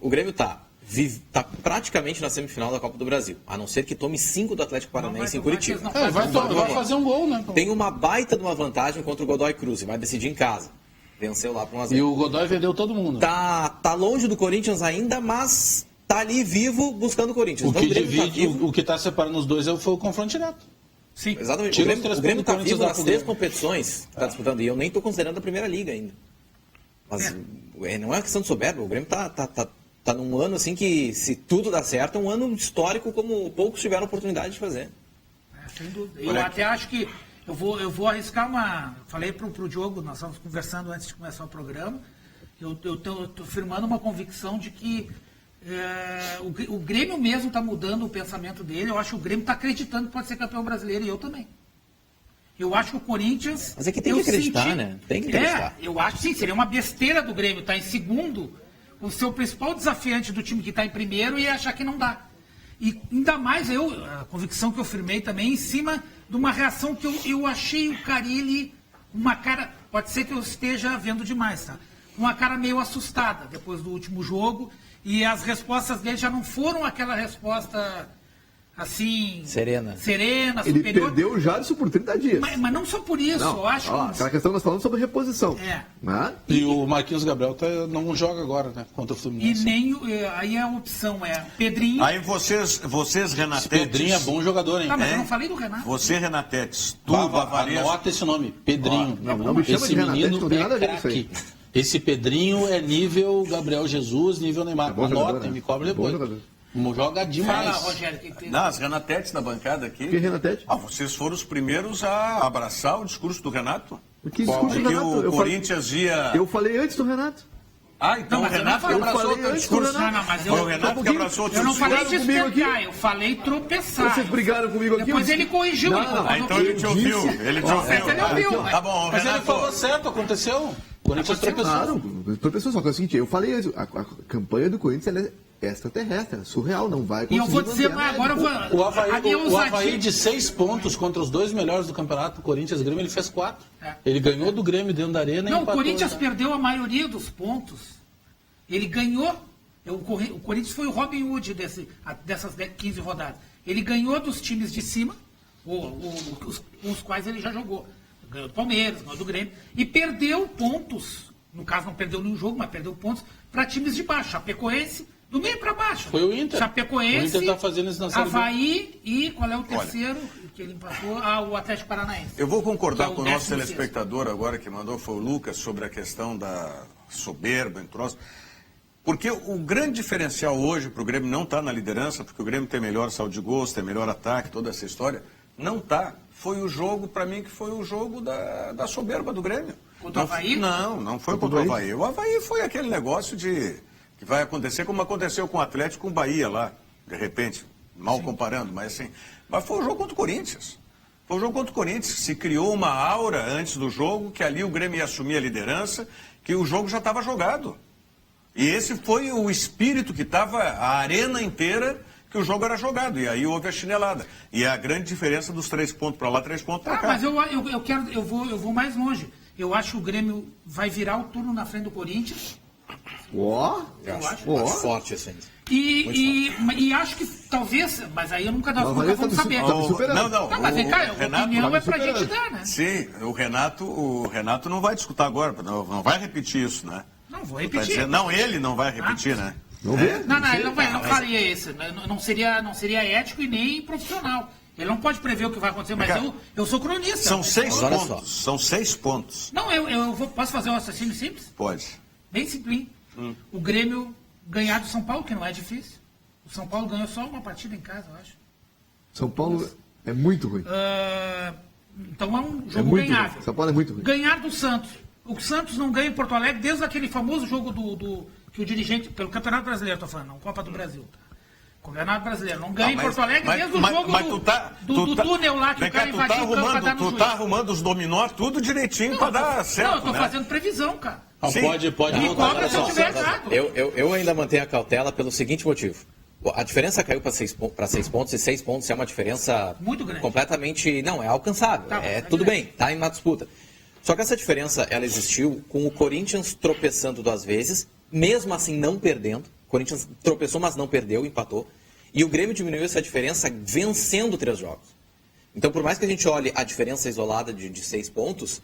[SPEAKER 7] o Grêmio tá praticamente na semifinal da Copa do Brasil, a não ser que tome 5 do Atlético Paranaense em Curitiba.
[SPEAKER 3] Vai fazer um gol, né?
[SPEAKER 7] Tem uma baita de uma vantagem contra o Godoy Cruz e vai decidir em casa. Venceu lá por 1-0.
[SPEAKER 3] E o Godoy vendeu todo mundo.
[SPEAKER 7] Tá longe do Corinthians ainda, mas tá ali vivo buscando o Corinthians.
[SPEAKER 3] O que divide, o que está separando os dois foi o confronto direto.
[SPEAKER 7] Sim, exatamente. O Grêmio tá vivo nas 3 competições que tá disputando, e eu nem estou considerando a Primeira Liga ainda. Mas não é uma questão de soberba, o Grêmio tá num ano assim que, se tudo dá certo, é um ano histórico como poucos tiveram oportunidade de fazer.
[SPEAKER 6] Sem dúvida. Eu até acho que eu vou arriscar uma... Falei pro Diogo, nós estávamos conversando antes de começar o programa, eu estou firmando uma convicção de que o Grêmio mesmo está mudando o pensamento dele. Eu acho que o Grêmio está acreditando que pode ser campeão brasileiro, e eu também. Eu acho que o Corinthians...
[SPEAKER 7] Mas é que tem que acreditar, né? Tem que acreditar.
[SPEAKER 6] Eu acho que sim, seria uma besteira do Grêmio estar em segundo, o seu principal desafiante do time que está em primeiro, e achar que não dá. E ainda mais a convicção que eu firmei também em cima de uma reação que eu achei o Carille uma cara, pode ser que eu esteja vendo demais, tá? Uma cara meio assustada depois do último jogo, e as respostas dele já não foram aquela resposta assim...
[SPEAKER 7] Serena,
[SPEAKER 4] Ele
[SPEAKER 6] superior.
[SPEAKER 4] perdeu o Jadson por 30 dias.
[SPEAKER 6] Mas não só por isso, eu acho...
[SPEAKER 4] Aquela questão que nós falamos sobre reposição. Né?
[SPEAKER 3] E o Marquinhos Gabriel não joga agora, né? Contra o Fluminense.
[SPEAKER 6] E nem... Aí a opção é Pedrinho...
[SPEAKER 2] Aí vocês Renatetes...
[SPEAKER 3] Pedrinho é bom jogador, hein?
[SPEAKER 6] Tá, mas eu não falei do Renato.
[SPEAKER 2] Você, Renatetes, tu, Bavaria...
[SPEAKER 3] Anota esse nome, Pedrinho.
[SPEAKER 4] Não me chama
[SPEAKER 3] Esse
[SPEAKER 4] de Renatetes,
[SPEAKER 3] menino
[SPEAKER 4] não tem nada a
[SPEAKER 3] é
[SPEAKER 4] ver com isso aí.
[SPEAKER 3] craque. Esse Pedrinho é nível Gabriel Jesus, nível Neymar.
[SPEAKER 4] bom jogador,
[SPEAKER 3] Anotem,
[SPEAKER 4] né?
[SPEAKER 3] me cobre
[SPEAKER 4] É bom
[SPEAKER 3] depois.
[SPEAKER 4] jogador.
[SPEAKER 3] Joga demais.
[SPEAKER 6] Fala, Rogério, o que tem?
[SPEAKER 2] Não, as Renatetes da bancada aqui...
[SPEAKER 4] Que Renatete?
[SPEAKER 2] Vocês foram os primeiros a abraçar o discurso do Renato.
[SPEAKER 4] Que discurso
[SPEAKER 2] De
[SPEAKER 4] do
[SPEAKER 2] que
[SPEAKER 4] Renato?
[SPEAKER 2] o Corinthians ia...
[SPEAKER 4] Eu falei antes do Renato.
[SPEAKER 2] Então
[SPEAKER 6] Não,
[SPEAKER 2] o
[SPEAKER 6] mas eu
[SPEAKER 2] Renato
[SPEAKER 6] não
[SPEAKER 2] que abraçou
[SPEAKER 4] falei
[SPEAKER 2] o teu
[SPEAKER 4] antes do
[SPEAKER 2] discurso.
[SPEAKER 4] Renato.
[SPEAKER 6] Não, mas
[SPEAKER 2] Foi o Renato que abraçou o teu
[SPEAKER 6] Eu não falei
[SPEAKER 2] discurso.
[SPEAKER 6] de
[SPEAKER 4] comigo aqui?
[SPEAKER 6] espetar, eu falei tropeçar.
[SPEAKER 4] Vocês brigaram comigo aqui?
[SPEAKER 6] Depois ele corrigiu.
[SPEAKER 4] Não,
[SPEAKER 2] Então ele te ouviu. Ele te ouviu.
[SPEAKER 6] Ele ouviu,
[SPEAKER 2] Tá bom,
[SPEAKER 3] Mas ele
[SPEAKER 2] Renato.
[SPEAKER 3] falou certo, aconteceu. O Corinthians tropeçou.
[SPEAKER 4] Claro, tropeçou, só que é o seguinte, eu falei antes, a campanha do Corinthians ela é extraterrestre, é surreal, não vai
[SPEAKER 6] E
[SPEAKER 4] conseguir
[SPEAKER 6] eu vou dizer,
[SPEAKER 4] manter a
[SPEAKER 6] agora eu
[SPEAKER 4] média.
[SPEAKER 6] vou...
[SPEAKER 3] O
[SPEAKER 6] a minha
[SPEAKER 3] Avaí
[SPEAKER 6] ousadia-
[SPEAKER 3] de 6 pontos contra os 2 melhores do campeonato, Corinthians e Grêmio, ele fez 4.
[SPEAKER 6] É.
[SPEAKER 3] Ele ganhou do Grêmio dentro da arena e
[SPEAKER 6] Não, o
[SPEAKER 3] empatou,
[SPEAKER 6] Corinthians
[SPEAKER 3] né?
[SPEAKER 6] perdeu a maioria dos pontos. Ele ganhou. O Corinthians foi o Robin Hood dessas 15 rodadas. Ele ganhou dos times de cima, com os quais ele já jogou. Ganhou do Palmeiras, ganhou do Grêmio. E perdeu pontos. No caso, não perdeu nenhum jogo, mas perdeu pontos para times de baixo. Chapecoense, do meio para baixo.
[SPEAKER 3] Foi o Inter.
[SPEAKER 6] Chapecoense,
[SPEAKER 3] O Inter tá fazendo isso na Série B.
[SPEAKER 6] Avaí e qual é o terceiro que ele empatou? O Atlético Paranaense.
[SPEAKER 2] Eu vou concordar
[SPEAKER 6] Que é o
[SPEAKER 2] com o nosso
[SPEAKER 6] 16º.
[SPEAKER 2] telespectador agora que mandou, foi o Lucas, sobre a questão da soberba, troço. Porque o grande diferencial hoje para o Grêmio não está na liderança, porque o Grêmio tem melhor saldo de gols, tem melhor ataque, toda essa história. Não está. Foi o jogo, para mim, que foi o jogo da soberba do Grêmio.
[SPEAKER 6] Contra o Avaí?
[SPEAKER 2] Não foi contra o Avaí. O Avaí foi aquele negócio que vai acontecer como aconteceu com o Atlético com o Bahia lá, de repente, mal comparando, mas assim. Mas foi o jogo contra o Corinthians. Foi o jogo contra o Corinthians. Se criou uma aura antes do jogo, que ali o Grêmio ia assumir a liderança, que o jogo já estava jogado. E esse foi o espírito que estava a arena inteira, que o jogo era jogado. E aí houve a chinelada. E é a grande diferença dos 3 pontos para lá, 3 pontos para cá.
[SPEAKER 6] Mas eu vou mais longe. Eu acho que o Grêmio vai virar o turno na frente do Corinthians.
[SPEAKER 4] Ó,
[SPEAKER 7] Acho forte assim.
[SPEAKER 6] E acho que talvez, mas aí nunca nós nunca vamos saber.
[SPEAKER 4] tá me superando.
[SPEAKER 2] Não,
[SPEAKER 6] Mas vem cá, a
[SPEAKER 2] Renato
[SPEAKER 6] opinião
[SPEAKER 2] tá
[SPEAKER 6] é pra
[SPEAKER 4] me
[SPEAKER 6] gente
[SPEAKER 4] superando.
[SPEAKER 6] dar, né?
[SPEAKER 2] Sim, o Renato não vai discutir agora, não vai repetir isso, né?
[SPEAKER 6] Não, vou
[SPEAKER 2] Tá
[SPEAKER 6] repetir.
[SPEAKER 2] dizendo, não, ele não vai repetir, né?
[SPEAKER 4] Vamos ver?
[SPEAKER 6] Não, ele não faria isso. Não seria ético e nem profissional. Ele não pode prever o que vai acontecer, mas
[SPEAKER 2] Cara,
[SPEAKER 6] eu sou cronista.
[SPEAKER 2] São 6
[SPEAKER 7] olha
[SPEAKER 2] pontos. São 6 pontos.
[SPEAKER 6] Não, posso fazer um raciocínio simples?
[SPEAKER 2] Pode.
[SPEAKER 6] Bem simples. O Grêmio ganhar do São Paulo, que não é difícil. O São Paulo ganhou só uma partida em casa, eu acho.
[SPEAKER 4] São Paulo é muito ruim.
[SPEAKER 6] Então é um
[SPEAKER 4] É
[SPEAKER 6] jogo
[SPEAKER 4] muito
[SPEAKER 6] ganhável.
[SPEAKER 4] ruim. São Paulo é muito ruim.
[SPEAKER 6] Ganhar do Santos. O Santos não ganha em Porto Alegre desde aquele famoso jogo que o dirigente, pelo Campeonato Brasileiro, estou falando, não Copa do Brasil. Campeonato Brasileiro. Não ganha em Porto Alegre desde o jogo do túnel lá que o cara invadiu o campo para dar no juiz.
[SPEAKER 2] Tu tá arrumando os dominó tudo direitinho para dar certo,
[SPEAKER 6] Não, eu tô
[SPEAKER 2] né?
[SPEAKER 6] fazendo previsão, cara.
[SPEAKER 2] Sim.
[SPEAKER 3] Pode
[SPEAKER 6] Me
[SPEAKER 3] montar.
[SPEAKER 6] cobra se eu tiver errado.
[SPEAKER 7] Eu ainda mantenho a cautela pelo seguinte motivo. A diferença caiu para 6 pontos, e 6 pontos é uma diferença
[SPEAKER 6] Muito grande.
[SPEAKER 7] completamente... Não, é alcançável.
[SPEAKER 6] Tá bom, é
[SPEAKER 7] Tudo
[SPEAKER 6] grande.
[SPEAKER 7] bem, tá na disputa. Só que essa diferença, ela existiu com o Corinthians tropeçando 2 vezes, mesmo assim não perdendo. O Corinthians tropeçou, mas não perdeu, empatou. E o Grêmio diminuiu essa diferença vencendo 3 jogos. Então, por mais que a gente olhe a diferença isolada de 6 pontos,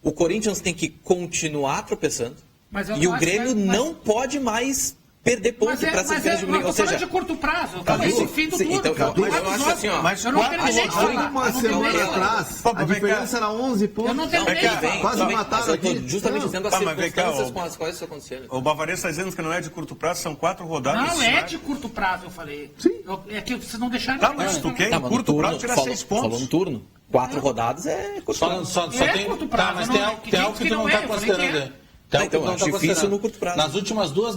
[SPEAKER 7] o Corinthians tem que continuar tropeçando.
[SPEAKER 6] Mas eu
[SPEAKER 7] E o
[SPEAKER 6] acho
[SPEAKER 7] Grêmio
[SPEAKER 6] que-
[SPEAKER 7] não pode mais perder pontos para essa diferença de
[SPEAKER 6] eu
[SPEAKER 7] briga. Ou
[SPEAKER 6] tô falando
[SPEAKER 7] seja,
[SPEAKER 6] de curto prazo. Eu falei esse fim do
[SPEAKER 7] sim,
[SPEAKER 6] turno.
[SPEAKER 7] então, eu acho assim, ó,
[SPEAKER 2] mas
[SPEAKER 6] eu não
[SPEAKER 2] quatro
[SPEAKER 6] terminei de
[SPEAKER 2] rodadas-
[SPEAKER 6] falar.
[SPEAKER 4] Uma
[SPEAKER 6] Eu não
[SPEAKER 4] semana
[SPEAKER 6] terminei de falar.
[SPEAKER 4] atrás,
[SPEAKER 2] Pô,
[SPEAKER 4] a
[SPEAKER 2] mas vem cá.
[SPEAKER 4] diferença era 11 pontos.
[SPEAKER 6] Eu não terminei de
[SPEAKER 2] Vem cá,
[SPEAKER 6] falar.
[SPEAKER 4] Quase
[SPEAKER 7] Mas
[SPEAKER 4] mataram
[SPEAKER 7] eu tô
[SPEAKER 4] aqui.
[SPEAKER 7] justamente
[SPEAKER 4] Não.
[SPEAKER 7] dizendo as
[SPEAKER 2] Tá, mas vem cá,
[SPEAKER 7] circunstâncias
[SPEAKER 2] ó.
[SPEAKER 7] com as quais isso aconteceu.
[SPEAKER 2] O Bavarese está dizendo que não é de curto prazo, são 4 rodadas.
[SPEAKER 6] Não, é
[SPEAKER 2] né?
[SPEAKER 6] de curto prazo, eu falei.
[SPEAKER 4] Sim.
[SPEAKER 6] É que vocês não deixaram...
[SPEAKER 2] Tá, mas tu quer
[SPEAKER 7] Tá,
[SPEAKER 2] em
[SPEAKER 7] mas no
[SPEAKER 2] curto
[SPEAKER 7] turno,
[SPEAKER 2] prazo tirar
[SPEAKER 7] falou-
[SPEAKER 2] 6 pontos.
[SPEAKER 7] Falou no turno. 4 rodadas é curto prazo.
[SPEAKER 3] Só
[SPEAKER 6] É
[SPEAKER 3] tem,
[SPEAKER 6] curto prazo,
[SPEAKER 3] tá, mas
[SPEAKER 6] não,
[SPEAKER 3] tem algo,
[SPEAKER 6] que
[SPEAKER 3] tem algo
[SPEAKER 6] diz
[SPEAKER 3] que
[SPEAKER 6] que
[SPEAKER 3] tu não
[SPEAKER 6] não
[SPEAKER 3] está
[SPEAKER 6] é, eu falei
[SPEAKER 3] considerando
[SPEAKER 6] que é.
[SPEAKER 3] aí. Tem algo que
[SPEAKER 7] Então,
[SPEAKER 3] tu não
[SPEAKER 7] acho
[SPEAKER 3] tá
[SPEAKER 7] difícil
[SPEAKER 3] considerando.
[SPEAKER 7] no curto prazo.
[SPEAKER 3] Nas últimas 2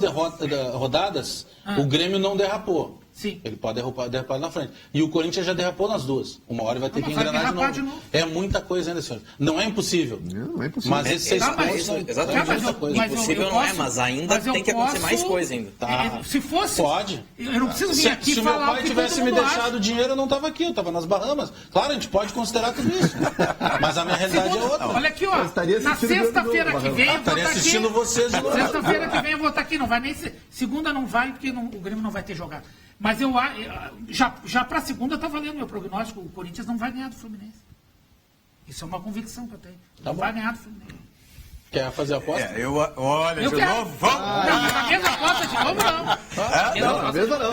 [SPEAKER 3] rodadas, o Grêmio não derrapou.
[SPEAKER 6] Sim.
[SPEAKER 3] Ele pode derrapar na frente. E o Corinthians já derrapou nas duas. Uma hora vai ter que engrenar de novo. É muita coisa ainda, senhor. Não é impossível.
[SPEAKER 4] Não é impossível.
[SPEAKER 3] Mas esses 6 pontos são muita coisa.
[SPEAKER 7] Impossível não é, mas ainda tem que acontecer mais coisa ainda.
[SPEAKER 3] Tá.
[SPEAKER 6] Se fosse...
[SPEAKER 3] Pode.
[SPEAKER 6] Eu não preciso vir aqui
[SPEAKER 3] se
[SPEAKER 6] falar
[SPEAKER 3] meu pai
[SPEAKER 6] o que
[SPEAKER 3] tivesse
[SPEAKER 6] todo
[SPEAKER 3] me
[SPEAKER 6] mundo
[SPEAKER 3] deixado
[SPEAKER 6] acha.
[SPEAKER 3] dinheiro, eu não estava aqui. Eu estava nas Bahamas. Claro, a gente pode considerar tudo isso. Mas a minha realidade é outra.
[SPEAKER 6] Olha aqui, ó.
[SPEAKER 4] estaria
[SPEAKER 6] Na
[SPEAKER 4] assistindo
[SPEAKER 6] sexta-feira
[SPEAKER 4] de novo,
[SPEAKER 6] que vem eu vou
[SPEAKER 3] estaria
[SPEAKER 6] estar aqui.
[SPEAKER 3] assistindo vocês de novo.
[SPEAKER 6] Sexta-feira que vem eu vou estar aqui. Não vai nem ser... Segunda não vai, porque o Grêmio não vai ter jogado. Mas eu já para segunda tá valendo meu prognóstico. O Corinthians não vai ganhar do Fluminense. Isso é uma convicção que eu tenho. Não vai ganhar do Fluminense.
[SPEAKER 3] Quer fazer a aposta?
[SPEAKER 2] Olha,
[SPEAKER 6] Eu
[SPEAKER 2] de
[SPEAKER 6] quero.
[SPEAKER 2] novo, vamos!
[SPEAKER 6] Na mesma aposta de novo, não.
[SPEAKER 4] Não, mesmo não.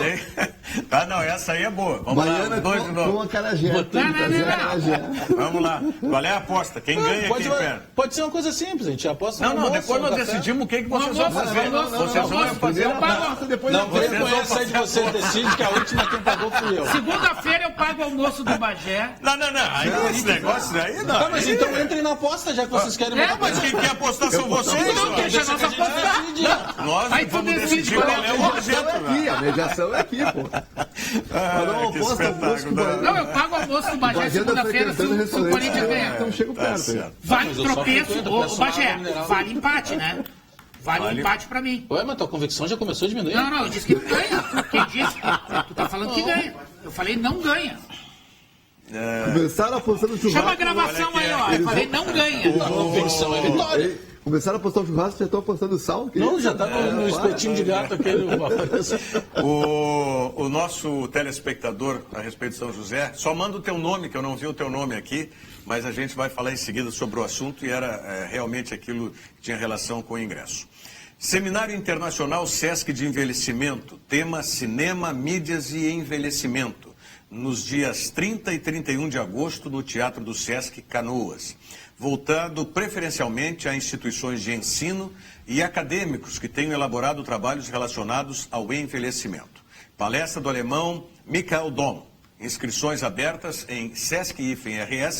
[SPEAKER 2] Tá, não, essa aí é boa. Vamos lá,
[SPEAKER 4] Baiana
[SPEAKER 2] os dois de
[SPEAKER 4] com
[SPEAKER 2] novo.
[SPEAKER 4] acarajé.
[SPEAKER 6] Não.
[SPEAKER 2] Vamos lá. Qual é a aposta? Quem ganha, quem perde?
[SPEAKER 3] Pode ser uma coisa simples, a gente aposta no
[SPEAKER 2] Não,
[SPEAKER 3] almoço,
[SPEAKER 2] depois
[SPEAKER 3] no
[SPEAKER 2] nós
[SPEAKER 3] café.
[SPEAKER 2] decidimos o que vocês vão fazer. Vocês vão fazer.
[SPEAKER 3] Não vem com essa aí de vocês decidem que a última quem pagou fui eu.
[SPEAKER 6] Segunda-feira eu pago o almoço do Bagé.
[SPEAKER 2] Não. Aí esse negócio aí não.
[SPEAKER 3] Tá, mas então entrem na aposta, já que vocês querem botar
[SPEAKER 2] Mas quem quer apostar são vocês,
[SPEAKER 6] Não, deixa nós apostar.
[SPEAKER 2] Nós
[SPEAKER 6] Aí tu
[SPEAKER 2] vamos
[SPEAKER 6] decide
[SPEAKER 2] decidir
[SPEAKER 6] qual
[SPEAKER 2] qual é o objeto.
[SPEAKER 4] Aqui, a mediação é aqui, pô.
[SPEAKER 2] Que espetáculo.
[SPEAKER 6] Não, eu pago o almoço do Bagé
[SPEAKER 4] Bagé tá
[SPEAKER 6] segunda-feira se o Corinthians ganhar.
[SPEAKER 4] Então chego perto.
[SPEAKER 2] certo.
[SPEAKER 6] Vale
[SPEAKER 3] Mas eu só
[SPEAKER 6] tropeço,
[SPEAKER 3] frequento
[SPEAKER 6] ô
[SPEAKER 3] personal
[SPEAKER 6] Bagé,
[SPEAKER 3] mineral.
[SPEAKER 6] vale empate, né? Vale empate pra mim.
[SPEAKER 3] Ué, mas tua convicção já começou a diminuir?
[SPEAKER 6] Não, eu disse que ganha. Quem disse? Tu tá falando que ganha. Eu falei não ganha.
[SPEAKER 4] Começaram apostando churrasco.
[SPEAKER 6] Chama a gravação aí, ó. Eu falei não ganha.
[SPEAKER 3] Convicção é vitória.
[SPEAKER 4] Começaram a apostar o churrasco, já estão apostando sal?
[SPEAKER 3] Não, já tá no espetinho de gato aquele.
[SPEAKER 2] O nosso telespectador a respeito de São José, só manda o teu nome, que eu não vi o teu nome aqui, mas a gente vai falar em seguida sobre o assunto e era realmente aquilo que tinha relação com o ingresso. Seminário Internacional Sesc de Envelhecimento, tema Cinema, Mídias e Envelhecimento, nos dias 30 e 31 de agosto no Teatro do Sesc Canoas, voltado preferencialmente a instituições de ensino e acadêmicos que tenham elaborado trabalhos relacionados ao envelhecimento. Palestra do alemão Michael Dom. Inscrições abertas em sesc-rs.com.br.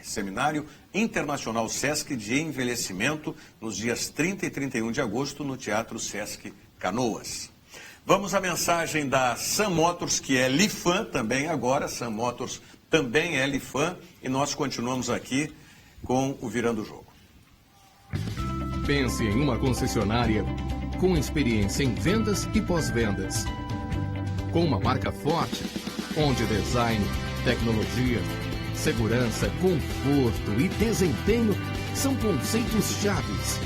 [SPEAKER 2] Seminário Internacional Sesc de Envelhecimento, nos dias 30 e 31 de agosto, no Teatro Sesc Canoas. Vamos à mensagem da Sam Motors, que é Lifan também agora. Sam Motors também é Lifan, e nós continuamos aqui com o Virando o Jogo.
[SPEAKER 8] Pense em uma concessionária com experiência em vendas e pós-vendas. Com uma marca forte, onde design, tecnologia, segurança, conforto e desempenho são conceitos chaves.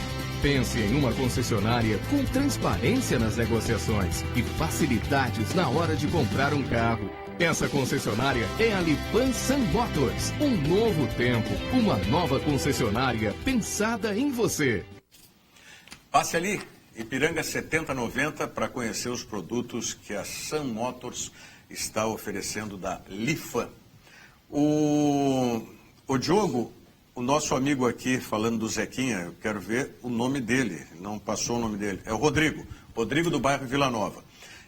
[SPEAKER 8] Pense em uma concessionária com transparência nas negociações e facilidades na hora de comprar um carro. Essa concessionária é a Lifan Sam Motors. Um novo tempo, uma nova concessionária pensada em você.
[SPEAKER 2] Passe ali, Ipiranga 7090, para conhecer os produtos que a Sam Motors está oferecendo da Lifan. O Diogo, o nosso amigo aqui falando do Zequinha, eu quero ver o nome dele, não passou o nome dele, é o Rodrigo do bairro Vila Nova.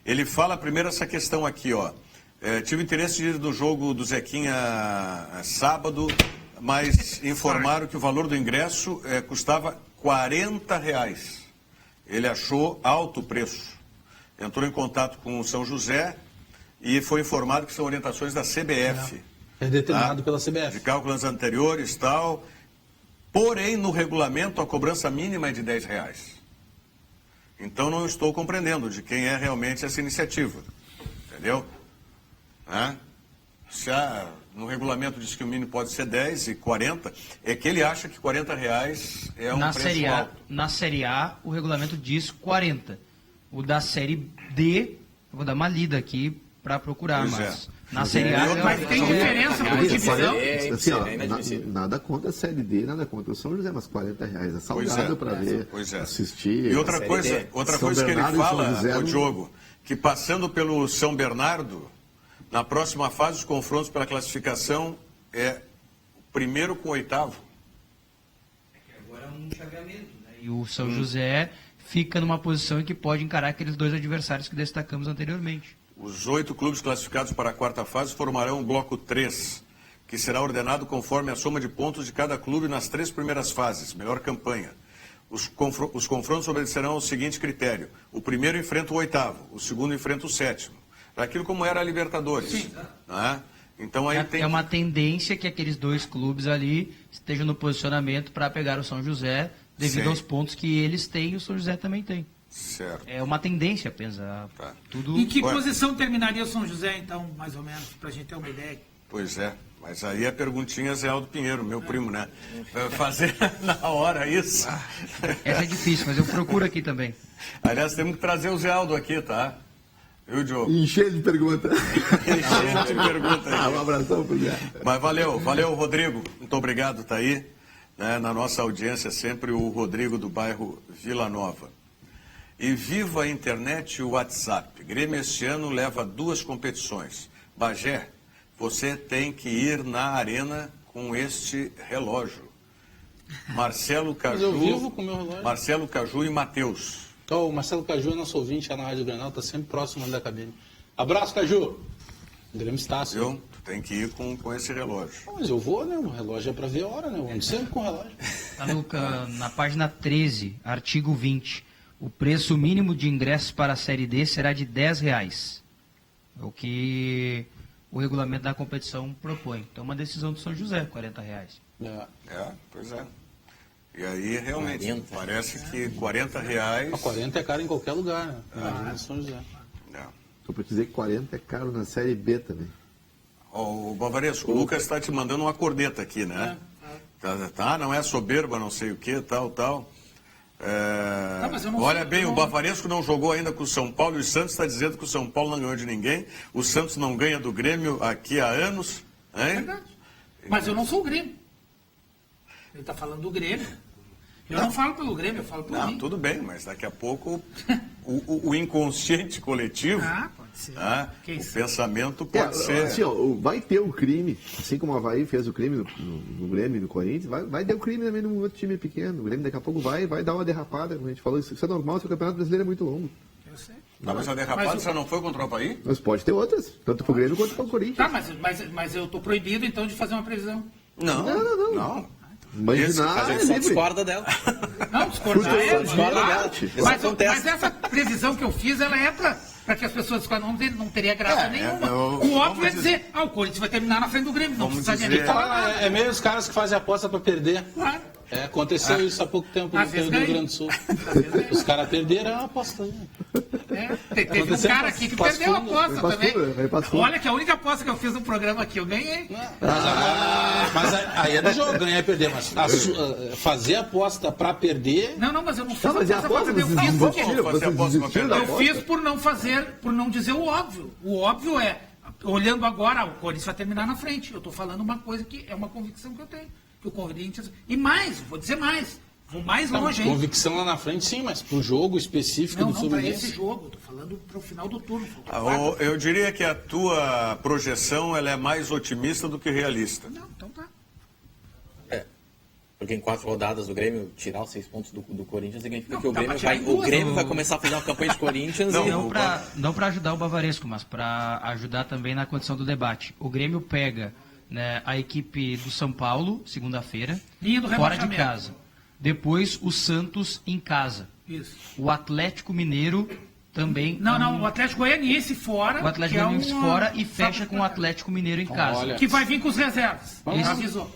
[SPEAKER 2] Ele fala primeiro essa questão aqui, ó. Tive interesse de ir no jogo do Zequinha sábado, mas informaram que o valor do ingresso custava R$40. Ele achou alto o preço. Entrou em contato com o São José e foi informado que são orientações da CBF.
[SPEAKER 3] É determinado pela CBF.
[SPEAKER 2] De cálculos anteriores e tal. Porém, no regulamento, a cobrança mínima é de R$10. Então, não estou compreendendo de quem é realmente essa iniciativa. Entendeu? Se no regulamento diz que o mínimo pode ser 10 e 40, é que ele acha que R$40 é um preço alto.
[SPEAKER 5] Na Série A, o regulamento diz 40. O da Série D, eu vou dar uma lida aqui para procurar,
[SPEAKER 2] Pois
[SPEAKER 5] mas
[SPEAKER 2] é.
[SPEAKER 5] na Série A...
[SPEAKER 6] Mas tem diferença por divisão.
[SPEAKER 4] Assim, ó, nada contra a Série D, nada contra o São José, mas R$40 é salgado para ver, assistir.
[SPEAKER 2] E outra coisa que ele fala, o Diogo, que passando pelo São Bernardo, na próxima fase, os confrontos pela classificação é o primeiro com o oitavo.
[SPEAKER 5] Agora é um chaveamento, né? E o São José fica numa posição em que pode encarar aqueles dois adversários que destacamos anteriormente.
[SPEAKER 2] Os 8 clubes classificados para a quarta fase formarão o bloco 3, que será ordenado conforme a soma de pontos de cada clube nas 3 primeiras fases, melhor campanha. Os confrontos obedecerão ao seguinte critério. O primeiro enfrenta o oitavo, o segundo enfrenta o sétimo. Aquilo como era a Libertadores. Sim. Né? Então, aí
[SPEAKER 5] é uma tendência que aqueles dois clubes ali estejam no posicionamento para pegar o São José, devido aos pontos que eles têm e o São José também tem.
[SPEAKER 2] Certo.
[SPEAKER 5] É uma tendência apenas.
[SPEAKER 2] Tá.
[SPEAKER 6] Em que posição terminaria o São José, então, mais ou menos, para a gente ter uma ideia?
[SPEAKER 2] Pois é. Mas aí a perguntinha é Zé Aldo Pinheiro, meu primo, né? Fazer na hora isso.
[SPEAKER 5] Essa é difícil, mas eu procuro aqui também.
[SPEAKER 2] Aliás, temos que trazer o Zé Aldo aqui, tá? Viu, Diogo?
[SPEAKER 4] Encher de perguntas.
[SPEAKER 2] Encher de perguntas.
[SPEAKER 4] Um abração pro Zé.
[SPEAKER 2] Mas valeu, Rodrigo. Muito obrigado, tá aí. Né? Na nossa audiência, sempre o Rodrigo do bairro Vila Nova. E viva a internet e o WhatsApp. Grêmio este ano leva 2 competições. Bagé, você tem que ir na arena com este relógio. Marcelo Caju.
[SPEAKER 3] Mas eu vivo com o meu relógio.
[SPEAKER 2] Marcelo Caju e Matheus.
[SPEAKER 3] O Marcelo Caju é nosso ouvinte na Rádio Granal, está sempre próximo ali da cabine. Abraço, Caju. O Grêmio está assim.
[SPEAKER 2] Tu tem que ir com esse relógio.
[SPEAKER 3] Mas eu vou, né? O relógio é para ver a hora, né? Eu ando sempre com o relógio.
[SPEAKER 5] Está na página 13, artigo 20. O preço mínimo de ingressos para a Série D será de R$10. É o que o regulamento da competição propõe. Então, uma decisão do São José, R$40.
[SPEAKER 2] Pois é. E aí, realmente, 40, parece que R$40...
[SPEAKER 3] 40 é caro em qualquer lugar, né? São José.
[SPEAKER 4] Estou para dizer que 40 é caro na Série B também.
[SPEAKER 2] O Bavaresco, o Lucas está te mandando uma corneta aqui, né? Tá, não é soberba, não sei o que, tal. Olha bem, o Bavaresco não jogou ainda com o São Paulo e o Santos está dizendo que o São Paulo não ganhou de ninguém. O Santos não ganha do Grêmio aqui há anos. Hein?
[SPEAKER 6] É verdade. Mas eu não sou o Grêmio. Ele está falando do Grêmio. Eu não falo pelo Grêmio, eu falo por mim.
[SPEAKER 2] Tudo bem, mas daqui a pouco o inconsciente coletivo,
[SPEAKER 6] pode ser.
[SPEAKER 2] O pensamento pode ser...
[SPEAKER 4] Assim, vai ter o crime, assim como o Avaí fez o crime no Grêmio e no Corinthians, vai ter o crime também num outro time pequeno. O Grêmio daqui a pouco vai dar uma derrapada, como a gente falou. Isso é normal, o Campeonato Brasileiro é muito longo.
[SPEAKER 6] Eu sei.
[SPEAKER 2] Mas a derrapada já não foi contra o Avaí?
[SPEAKER 4] Mas pode ter outras, tanto pro Grêmio quanto pro Corinthians.
[SPEAKER 6] Tá, mas eu estou proibido então de fazer uma previsão.
[SPEAKER 2] Não.
[SPEAKER 4] Imaginar,
[SPEAKER 7] a gente só discorda dela.
[SPEAKER 6] Não, discordar
[SPEAKER 7] dela.
[SPEAKER 6] Mas essa previsão que eu fiz, ela é para que as pessoas não teria graça nenhuma. O óbvio é dizer, o Corinthians vai terminar na frente do Grêmio. Não precisaria nem falar nada.
[SPEAKER 3] É meio os caras que fazem aposta para perder.
[SPEAKER 6] Claro.
[SPEAKER 3] Aconteceu isso há pouco tempo no Rio Grande do Sul. Os caras perderam a aposta.
[SPEAKER 6] Teve um cara aqui que perdeu a aposta também. Olha que a única aposta que eu fiz no programa aqui, eu ganhei.
[SPEAKER 3] Mas aí é do jogo, ganhar e perder. Mas fazer aposta para perder...
[SPEAKER 6] Não, mas eu não fiz aposta. Eu fiz por não fazer, por não dizer o óbvio. O óbvio é, olhando agora, o Corinthians vai terminar na frente. Eu estou falando uma coisa que é uma convicção que eu tenho. Que o Corinthians... E mais, vou dizer mais. Vou mais longe, hein?
[SPEAKER 3] Convicção lá na frente, sim, mas pro jogo específico do Fluminense...
[SPEAKER 6] Não, para esse jogo. Estou falando para o final do turno.
[SPEAKER 2] Eu diria que a tua projeção ela é mais otimista do que realista.
[SPEAKER 6] Não, então tá.
[SPEAKER 7] Porque em 4 rodadas o Grêmio tirar os 6 pontos do Corinthians significa que o Grêmio vai começar a fazer uma campanha de Corinthians.
[SPEAKER 5] Não para ajudar o Bavaresco, mas para ajudar também na condição do debate. O Grêmio pega, né, a equipe do São Paulo, segunda-feira, fora de casa. Depois o Santos em casa.
[SPEAKER 6] Isso.
[SPEAKER 5] O Atlético Mineiro também...
[SPEAKER 6] Não, o Atlético Goianiense fora.
[SPEAKER 5] O Atlético Goianiense fora e fecha com o Atlético Mineiro em casa.
[SPEAKER 3] Olha.
[SPEAKER 6] Que vai vir com os reservas.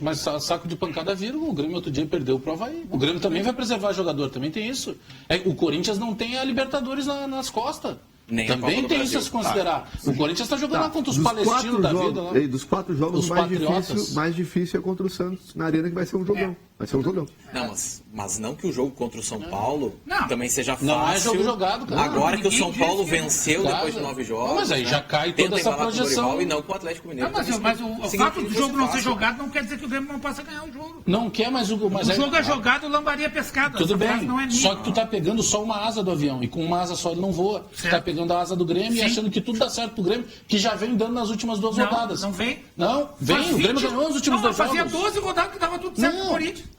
[SPEAKER 3] Mas saco de pancada vira, o Grêmio outro dia perdeu pro Avaí. O Grêmio também vai preservar jogador, também tem isso. O Corinthians não tem a Libertadores nas costas.
[SPEAKER 7] Nem
[SPEAKER 3] também tem isso a se considerar. O Corinthians está jogando lá contra os palestinos da vida. Lá.
[SPEAKER 4] Dos 4 jogos, o mais difícil é contra o Santos na arena, que vai ser um jogão. Vai ser um jogão.
[SPEAKER 7] Não, mas não que o jogo contra o São Paulo também seja fácil.
[SPEAKER 3] Não é jogo jogado, cara.
[SPEAKER 7] Agora que o São Paulo venceu depois de 9 jogos.
[SPEAKER 3] Não, mas aí já cai toda essa projeção.
[SPEAKER 7] E não com o Atlético Mineiro.
[SPEAKER 6] Não, mas o fato do jogo não ser jogado não quer dizer que o Grêmio não possa ganhar o jogo.
[SPEAKER 3] Não quer, mas o
[SPEAKER 6] jogo é jogado, lambaria pescada.
[SPEAKER 3] Tudo bem, só que tu tá pegando só uma asa do avião. E com uma asa só ele não voa. Tu tá pegando a asa do Grêmio e achando que tudo dá certo pro Grêmio, que já vem dando nas últimas 2 rodadas.
[SPEAKER 6] Não vem?
[SPEAKER 3] Não, vem. O Grêmio ganhou nos últimos 2 jogos.
[SPEAKER 6] Fazia 12 rodadas que dava tudo certo pro Corinthians.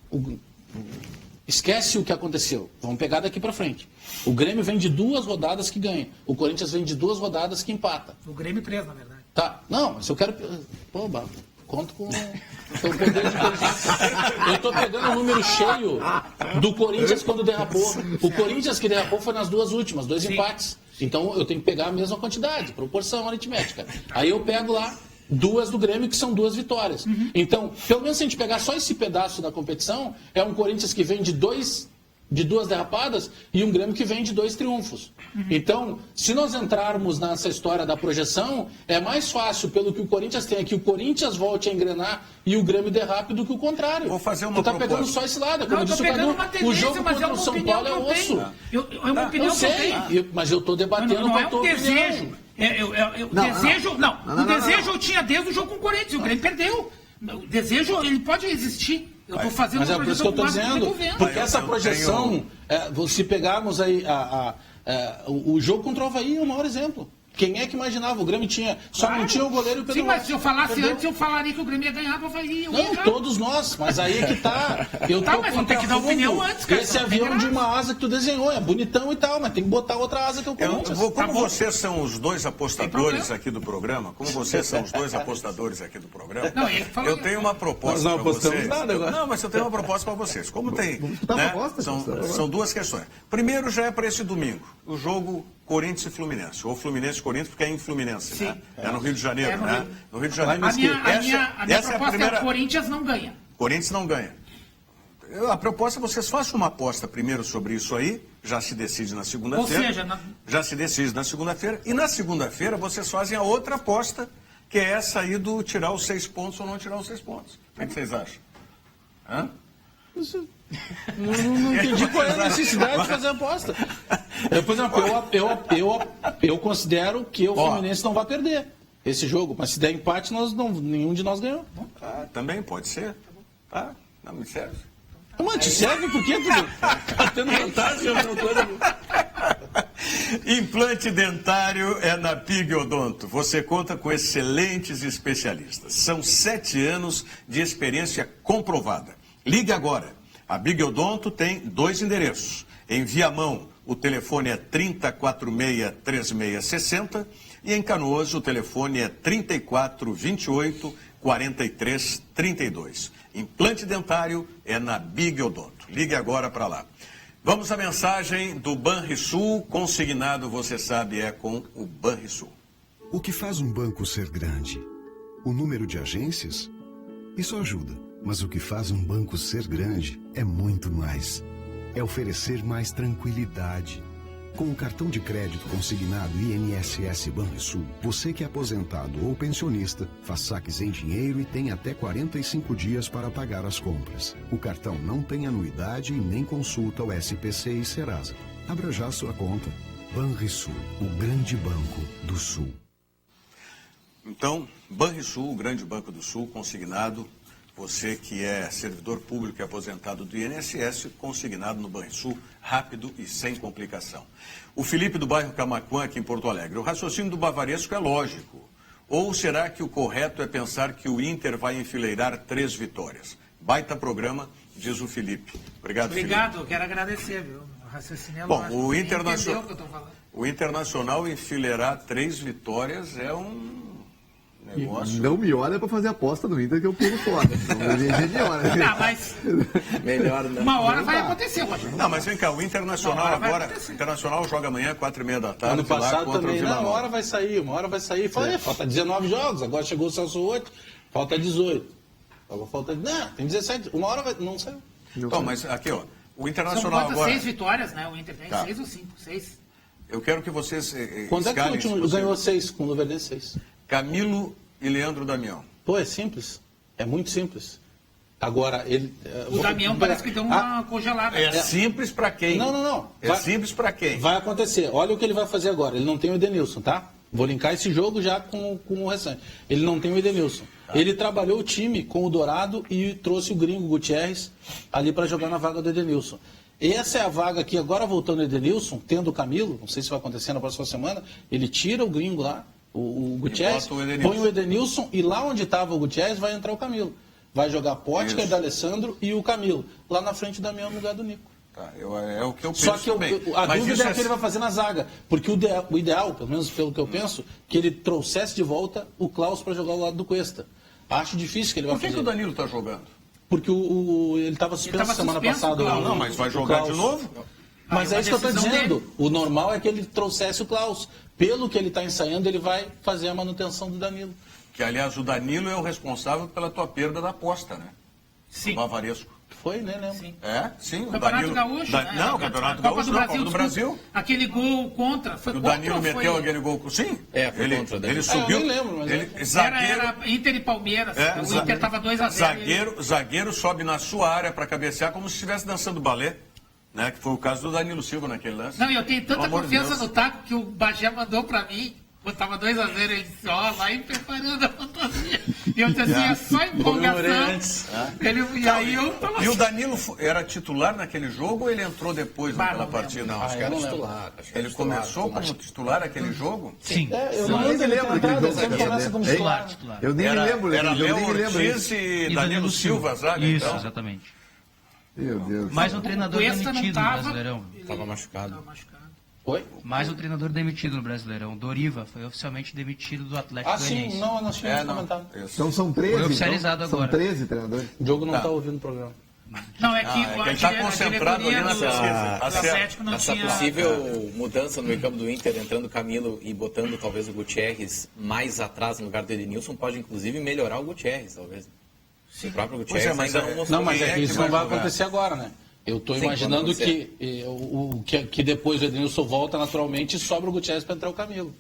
[SPEAKER 3] Esquece o que aconteceu. Vamos pegar daqui pra frente. O Grêmio vem de 2 rodadas que ganha. O Corinthians vem de 2 rodadas que empata.
[SPEAKER 6] O Grêmio 3, na verdade.
[SPEAKER 3] Tá. Não, mas eu quero... Pô, conto com o poder de inteligência. Eu estou pegando o número cheio do Corinthians quando derrapou. O Corinthians que derrapou foi nas duas últimas, 2 empates. Então eu tenho que pegar a mesma quantidade, proporção aritmética. Aí eu pego lá 2 do Grêmio, que são 2 vitórias. Então, pelo menos se a gente pegar só esse pedaço da competição, é um Corinthians que vem de 2 derrapadas e um Grêmio que vem de 2 triunfos. Então, se nós entrarmos nessa história da projeção, é mais fácil, pelo que o Corinthians tem, que o Corinthians volte a engrenar e o Grêmio derrape do que o contrário.
[SPEAKER 2] Vou fazer uma
[SPEAKER 3] Tu tá
[SPEAKER 2] proposta.
[SPEAKER 3] pegando só esse lado.
[SPEAKER 6] Não, eu tô pegando uma tendência,
[SPEAKER 3] o jogo
[SPEAKER 6] mas é
[SPEAKER 3] contra
[SPEAKER 6] uma
[SPEAKER 3] o São
[SPEAKER 6] opinião
[SPEAKER 3] Paulo é
[SPEAKER 6] que eu
[SPEAKER 3] osso.
[SPEAKER 6] tenho. É uma opinião
[SPEAKER 3] Eu
[SPEAKER 6] que eu
[SPEAKER 3] sei,
[SPEAKER 6] tenho.
[SPEAKER 3] mas eu estou debatendo
[SPEAKER 6] Não
[SPEAKER 3] com
[SPEAKER 6] é
[SPEAKER 3] a
[SPEAKER 6] um
[SPEAKER 3] tua
[SPEAKER 6] desejo.
[SPEAKER 3] opinião.
[SPEAKER 6] O desejo eu tinha desde o jogo com o Corinthians. O Grêmio perdeu. O desejo, ele pode existir. Eu estou fazendo
[SPEAKER 3] Mas é por isso que eu estou dizendo, porque essa projeção, se pegarmos aí o jogo contra o Avaí, é o maior exemplo. Quem é que imaginava? O Grêmio não tinha o goleiro e o Pedro.
[SPEAKER 6] Sim, mas se eu falasse
[SPEAKER 3] perdeu.
[SPEAKER 6] antes, eu falaria que o Grêmio ia ganhar do Avaí.
[SPEAKER 3] Não, todos nós, mas aí é que tá. Eu tô
[SPEAKER 6] mas vou ter que dar opinião antes, cara.
[SPEAKER 3] Esse avião de uma asa que tu desenhou é bonitão e tal, mas tem que botar outra asa que é o Corinthians.
[SPEAKER 2] Como vocês são os 2 apostadores aqui do programa, eu tenho uma proposta para vocês. Não, mas eu tenho uma proposta para vocês. Como tem, né, são 2 questões. Primeiro já é para esse domingo, o jogo Corinthians e Fluminense, ou Fluminense e Corinthians, porque é em Fluminense, né? É no Rio de Janeiro, né? No Rio de Janeiro.
[SPEAKER 6] A minha proposta é o Corinthians não ganha.
[SPEAKER 2] Corinthians não ganha. A proposta é vocês façam uma aposta primeiro sobre isso aí, já se decide na segunda-feira.
[SPEAKER 6] Ou seja,
[SPEAKER 2] já se decide na segunda-feira, e na segunda-feira vocês fazem a outra aposta, que é essa aí do tirar os 6 pontos ou não tirar os 6 pontos. O que vocês acham? Hã?
[SPEAKER 3] Não entendi qual é a necessidade de fazer a aposta. Por exemplo, eu considero que o Fluminense não vai perder esse jogo, mas se der empate, nenhum de nós ganhou.
[SPEAKER 2] Também pode ser. Tá? Não me serve.
[SPEAKER 3] Mas te serve porque tu tá tendo vantagem.
[SPEAKER 2] Implante dentário é na Pig Odonto. Você conta com excelentes especialistas. São 7 anos de experiência comprovada. Ligue agora. A Big Odonto tem 2 endereços. Em Viamão, o telefone é 3046-3660 e em Canoas, o telefone é 3428-4332. Implante dentário é na Big Odonto. Ligue agora para lá. Vamos à mensagem do Banrisul. Consignado, você sabe, é com o Banrisul.
[SPEAKER 9] O que faz um banco ser grande? O número de agências? Isso ajuda. Mas o que faz um banco ser grande é muito mais. É oferecer mais tranquilidade. Com o cartão de crédito consignado INSS Banrisul, você que é aposentado ou pensionista, faz saques em dinheiro e tem até 45 dias para pagar as compras. O cartão não tem anuidade e nem consulta o SPC e Serasa. Abra já sua conta. Banrisul, o grande banco do Sul.
[SPEAKER 2] Então, Banrisul, o grande banco do Sul, consignado. Você que é servidor público e aposentado do INSS, consignado no Banrisul, rápido e sem complicação. O Felipe do bairro Camaquã, aqui em Porto Alegre. O raciocínio do Bavaresco é lógico. Ou será que o correto é pensar que o Inter vai enfileirar 3 vitórias? Baita programa, diz o Felipe. Obrigado, Felipe.
[SPEAKER 6] Eu quero agradecer, viu? O raciocínio é
[SPEAKER 2] bom,
[SPEAKER 6] lógico.
[SPEAKER 2] o Internacional enfileirar 3 vitórias é um negócio.
[SPEAKER 4] Não me olha para fazer aposta no Inter que eu pulo fora.
[SPEAKER 6] Não, mas
[SPEAKER 7] melhor não.
[SPEAKER 6] Uma hora vai acontecer, Roger.
[SPEAKER 2] Não, mas vem cá, o Internacional agora, o Internacional joga amanhã, 4h30 da tarde.
[SPEAKER 3] Ano passado
[SPEAKER 2] lá,
[SPEAKER 3] também, uma hora vai sair. Falei, falta 19 jogos, agora chegou o Celso 8, falta 18. Tem 17, uma hora vai, não saiu.
[SPEAKER 2] Então, mas aqui, ó, o Internacional
[SPEAKER 6] São
[SPEAKER 2] agora...
[SPEAKER 6] 6 vitórias, né? O Inter tem 6 ou 5, 6.
[SPEAKER 2] Eu quero que vocês...
[SPEAKER 3] Quando é que o último ganhou 6, com o Luverdense 6?
[SPEAKER 2] Camilo e Leandro Damião.
[SPEAKER 3] Pô, é simples. É muito simples. Agora, ele...
[SPEAKER 6] O Damião parece que deu uma congelada.
[SPEAKER 2] É simples para quem?
[SPEAKER 3] Não.
[SPEAKER 2] É simples para quem?
[SPEAKER 3] Vai acontecer. Olha o que ele vai fazer agora. Ele não tem o Edenilson, tá? Vou linkar esse jogo já com o restante. Ele não tem o Edenilson. Ele trabalhou o time com o Dourado e trouxe o gringo Gutierrez ali para jogar na vaga do Edenilson. Essa é a vaga que agora voltando o Edenilson, tendo o Camilo, não sei se vai acontecer na próxima semana, ele tira o gringo lá, o Gutierrez, põe o Edenilson e lá onde estava o Gutierrez vai entrar o Camilo. Vai jogar Pótica, D'Alessandro e o Camilo. Lá na frente o Damião no lugar do Nico.
[SPEAKER 2] Tá, é o que eu penso.
[SPEAKER 3] Só que a dúvida é o que ele vai fazer na zaga. Porque o ideal, pelo menos pelo que eu penso, que ele trouxesse de volta o Klaus para jogar ao lado do Cuesta. Acho difícil que ele vai
[SPEAKER 2] Por que
[SPEAKER 3] fazer.
[SPEAKER 2] o Danilo está jogando?
[SPEAKER 3] Porque ele estava suspenso semana passada.
[SPEAKER 2] Não, mas vai jogar de novo?
[SPEAKER 3] Mas é isso que eu estou dizendo.
[SPEAKER 6] Dele.
[SPEAKER 3] O normal é que ele trouxesse o Klaus. Pelo que ele está ensaiando, ele vai fazer a manutenção do Danilo.
[SPEAKER 2] Que, aliás, o Danilo é o responsável pela tua perda da aposta, né?
[SPEAKER 6] Sim.
[SPEAKER 2] O Bavaresco.
[SPEAKER 3] Foi, né, lembro?
[SPEAKER 6] Sim.
[SPEAKER 2] Sim, o
[SPEAKER 6] Campeonato
[SPEAKER 2] Danilo...
[SPEAKER 6] Gaúcho.
[SPEAKER 2] Não, o Campeonato
[SPEAKER 6] Copa
[SPEAKER 2] Gaúcho,
[SPEAKER 6] do
[SPEAKER 2] não,
[SPEAKER 6] Brasil,
[SPEAKER 2] Copa do Brasil.
[SPEAKER 6] desculpa, aquele gol contra. Foi
[SPEAKER 2] O
[SPEAKER 6] contra
[SPEAKER 2] Danilo
[SPEAKER 6] ou
[SPEAKER 2] meteu
[SPEAKER 6] foi...
[SPEAKER 2] aquele gol. Sim.
[SPEAKER 7] Foi contra o Danilo.
[SPEAKER 2] Ele subiu.
[SPEAKER 3] eu nem lembro, mas
[SPEAKER 2] zagueiro,
[SPEAKER 6] Era Inter e Palmeiras. O Inter estava 2-0.
[SPEAKER 2] Zagueiro sobe na sua área para cabecear como se estivesse dançando balé. Né? Que foi o caso do Danilo Silva naquele lance.
[SPEAKER 6] Não, eu tenho tanta
[SPEAKER 2] Pelo amor de
[SPEAKER 6] confiança
[SPEAKER 2] Deus.
[SPEAKER 6] no Taco que o Bagé mandou pra mim. Estava 2-0, ele disse, vai preparando a fantasia. E eu disse assim, é só empolgação. E aí eu tava
[SPEAKER 2] E o Danilo era titular naquele jogo ou ele entrou depois naquela
[SPEAKER 6] não
[SPEAKER 2] partida?
[SPEAKER 7] Não, acho que era titular.
[SPEAKER 2] Ele começou como titular aquele jogo?
[SPEAKER 5] Sim.
[SPEAKER 3] Eu não me lembro
[SPEAKER 4] daquele jogo,
[SPEAKER 3] sempre
[SPEAKER 4] né?
[SPEAKER 3] começa como
[SPEAKER 4] Ei,
[SPEAKER 3] titular.
[SPEAKER 5] Titular.
[SPEAKER 4] Eu nem me lembro.
[SPEAKER 2] Era
[SPEAKER 4] daquele jogo,
[SPEAKER 2] Léo
[SPEAKER 4] nem me lembro.
[SPEAKER 2] Ortiz e Danilo Silva, zaga,
[SPEAKER 5] Isso,
[SPEAKER 2] então.
[SPEAKER 5] exatamente.
[SPEAKER 4] Meu Deus.
[SPEAKER 5] Mais um treinador
[SPEAKER 6] Cuesta não
[SPEAKER 5] demitido no
[SPEAKER 6] tava.
[SPEAKER 5] Brasileirão.
[SPEAKER 7] Estava machucado.
[SPEAKER 3] Oi?
[SPEAKER 5] Mais um treinador demitido no Brasileirão. Doriva foi oficialmente demitido do Atlético
[SPEAKER 3] Ah, sim,
[SPEAKER 5] Goianiense.
[SPEAKER 3] não, nós tínhamos
[SPEAKER 2] Não.
[SPEAKER 3] comentado.
[SPEAKER 2] Isso.
[SPEAKER 4] Então são 13.
[SPEAKER 5] Foi oficializado
[SPEAKER 4] então?
[SPEAKER 5] agora.
[SPEAKER 4] São 13 treinadores.
[SPEAKER 3] O Diogo não está ouvindo o programa.
[SPEAKER 6] Não, é que
[SPEAKER 2] ele está concentrado ali na pesquisa.
[SPEAKER 6] do Atlético não
[SPEAKER 7] Essa
[SPEAKER 6] tinha...
[SPEAKER 7] possível mudança no meio campo do Inter, entrando o Camilo e botando talvez o Gutierrez mais atrás no lugar do Edenilson, pode inclusive melhorar o Gutierrez, talvez. O próprio Gutierrez
[SPEAKER 2] Pois é, mas
[SPEAKER 7] ainda não mostrou.
[SPEAKER 3] Não, mas
[SPEAKER 2] Quem
[SPEAKER 3] é
[SPEAKER 2] é
[SPEAKER 3] que
[SPEAKER 2] que
[SPEAKER 3] isso
[SPEAKER 2] vai
[SPEAKER 3] não vai
[SPEAKER 2] jogar?
[SPEAKER 3] acontecer agora, né? Eu estou
[SPEAKER 7] Sim,
[SPEAKER 3] imaginando
[SPEAKER 7] quando
[SPEAKER 3] que depois o Edenilson volta naturalmente e sobra o Gutierrez para entrar o Camilo.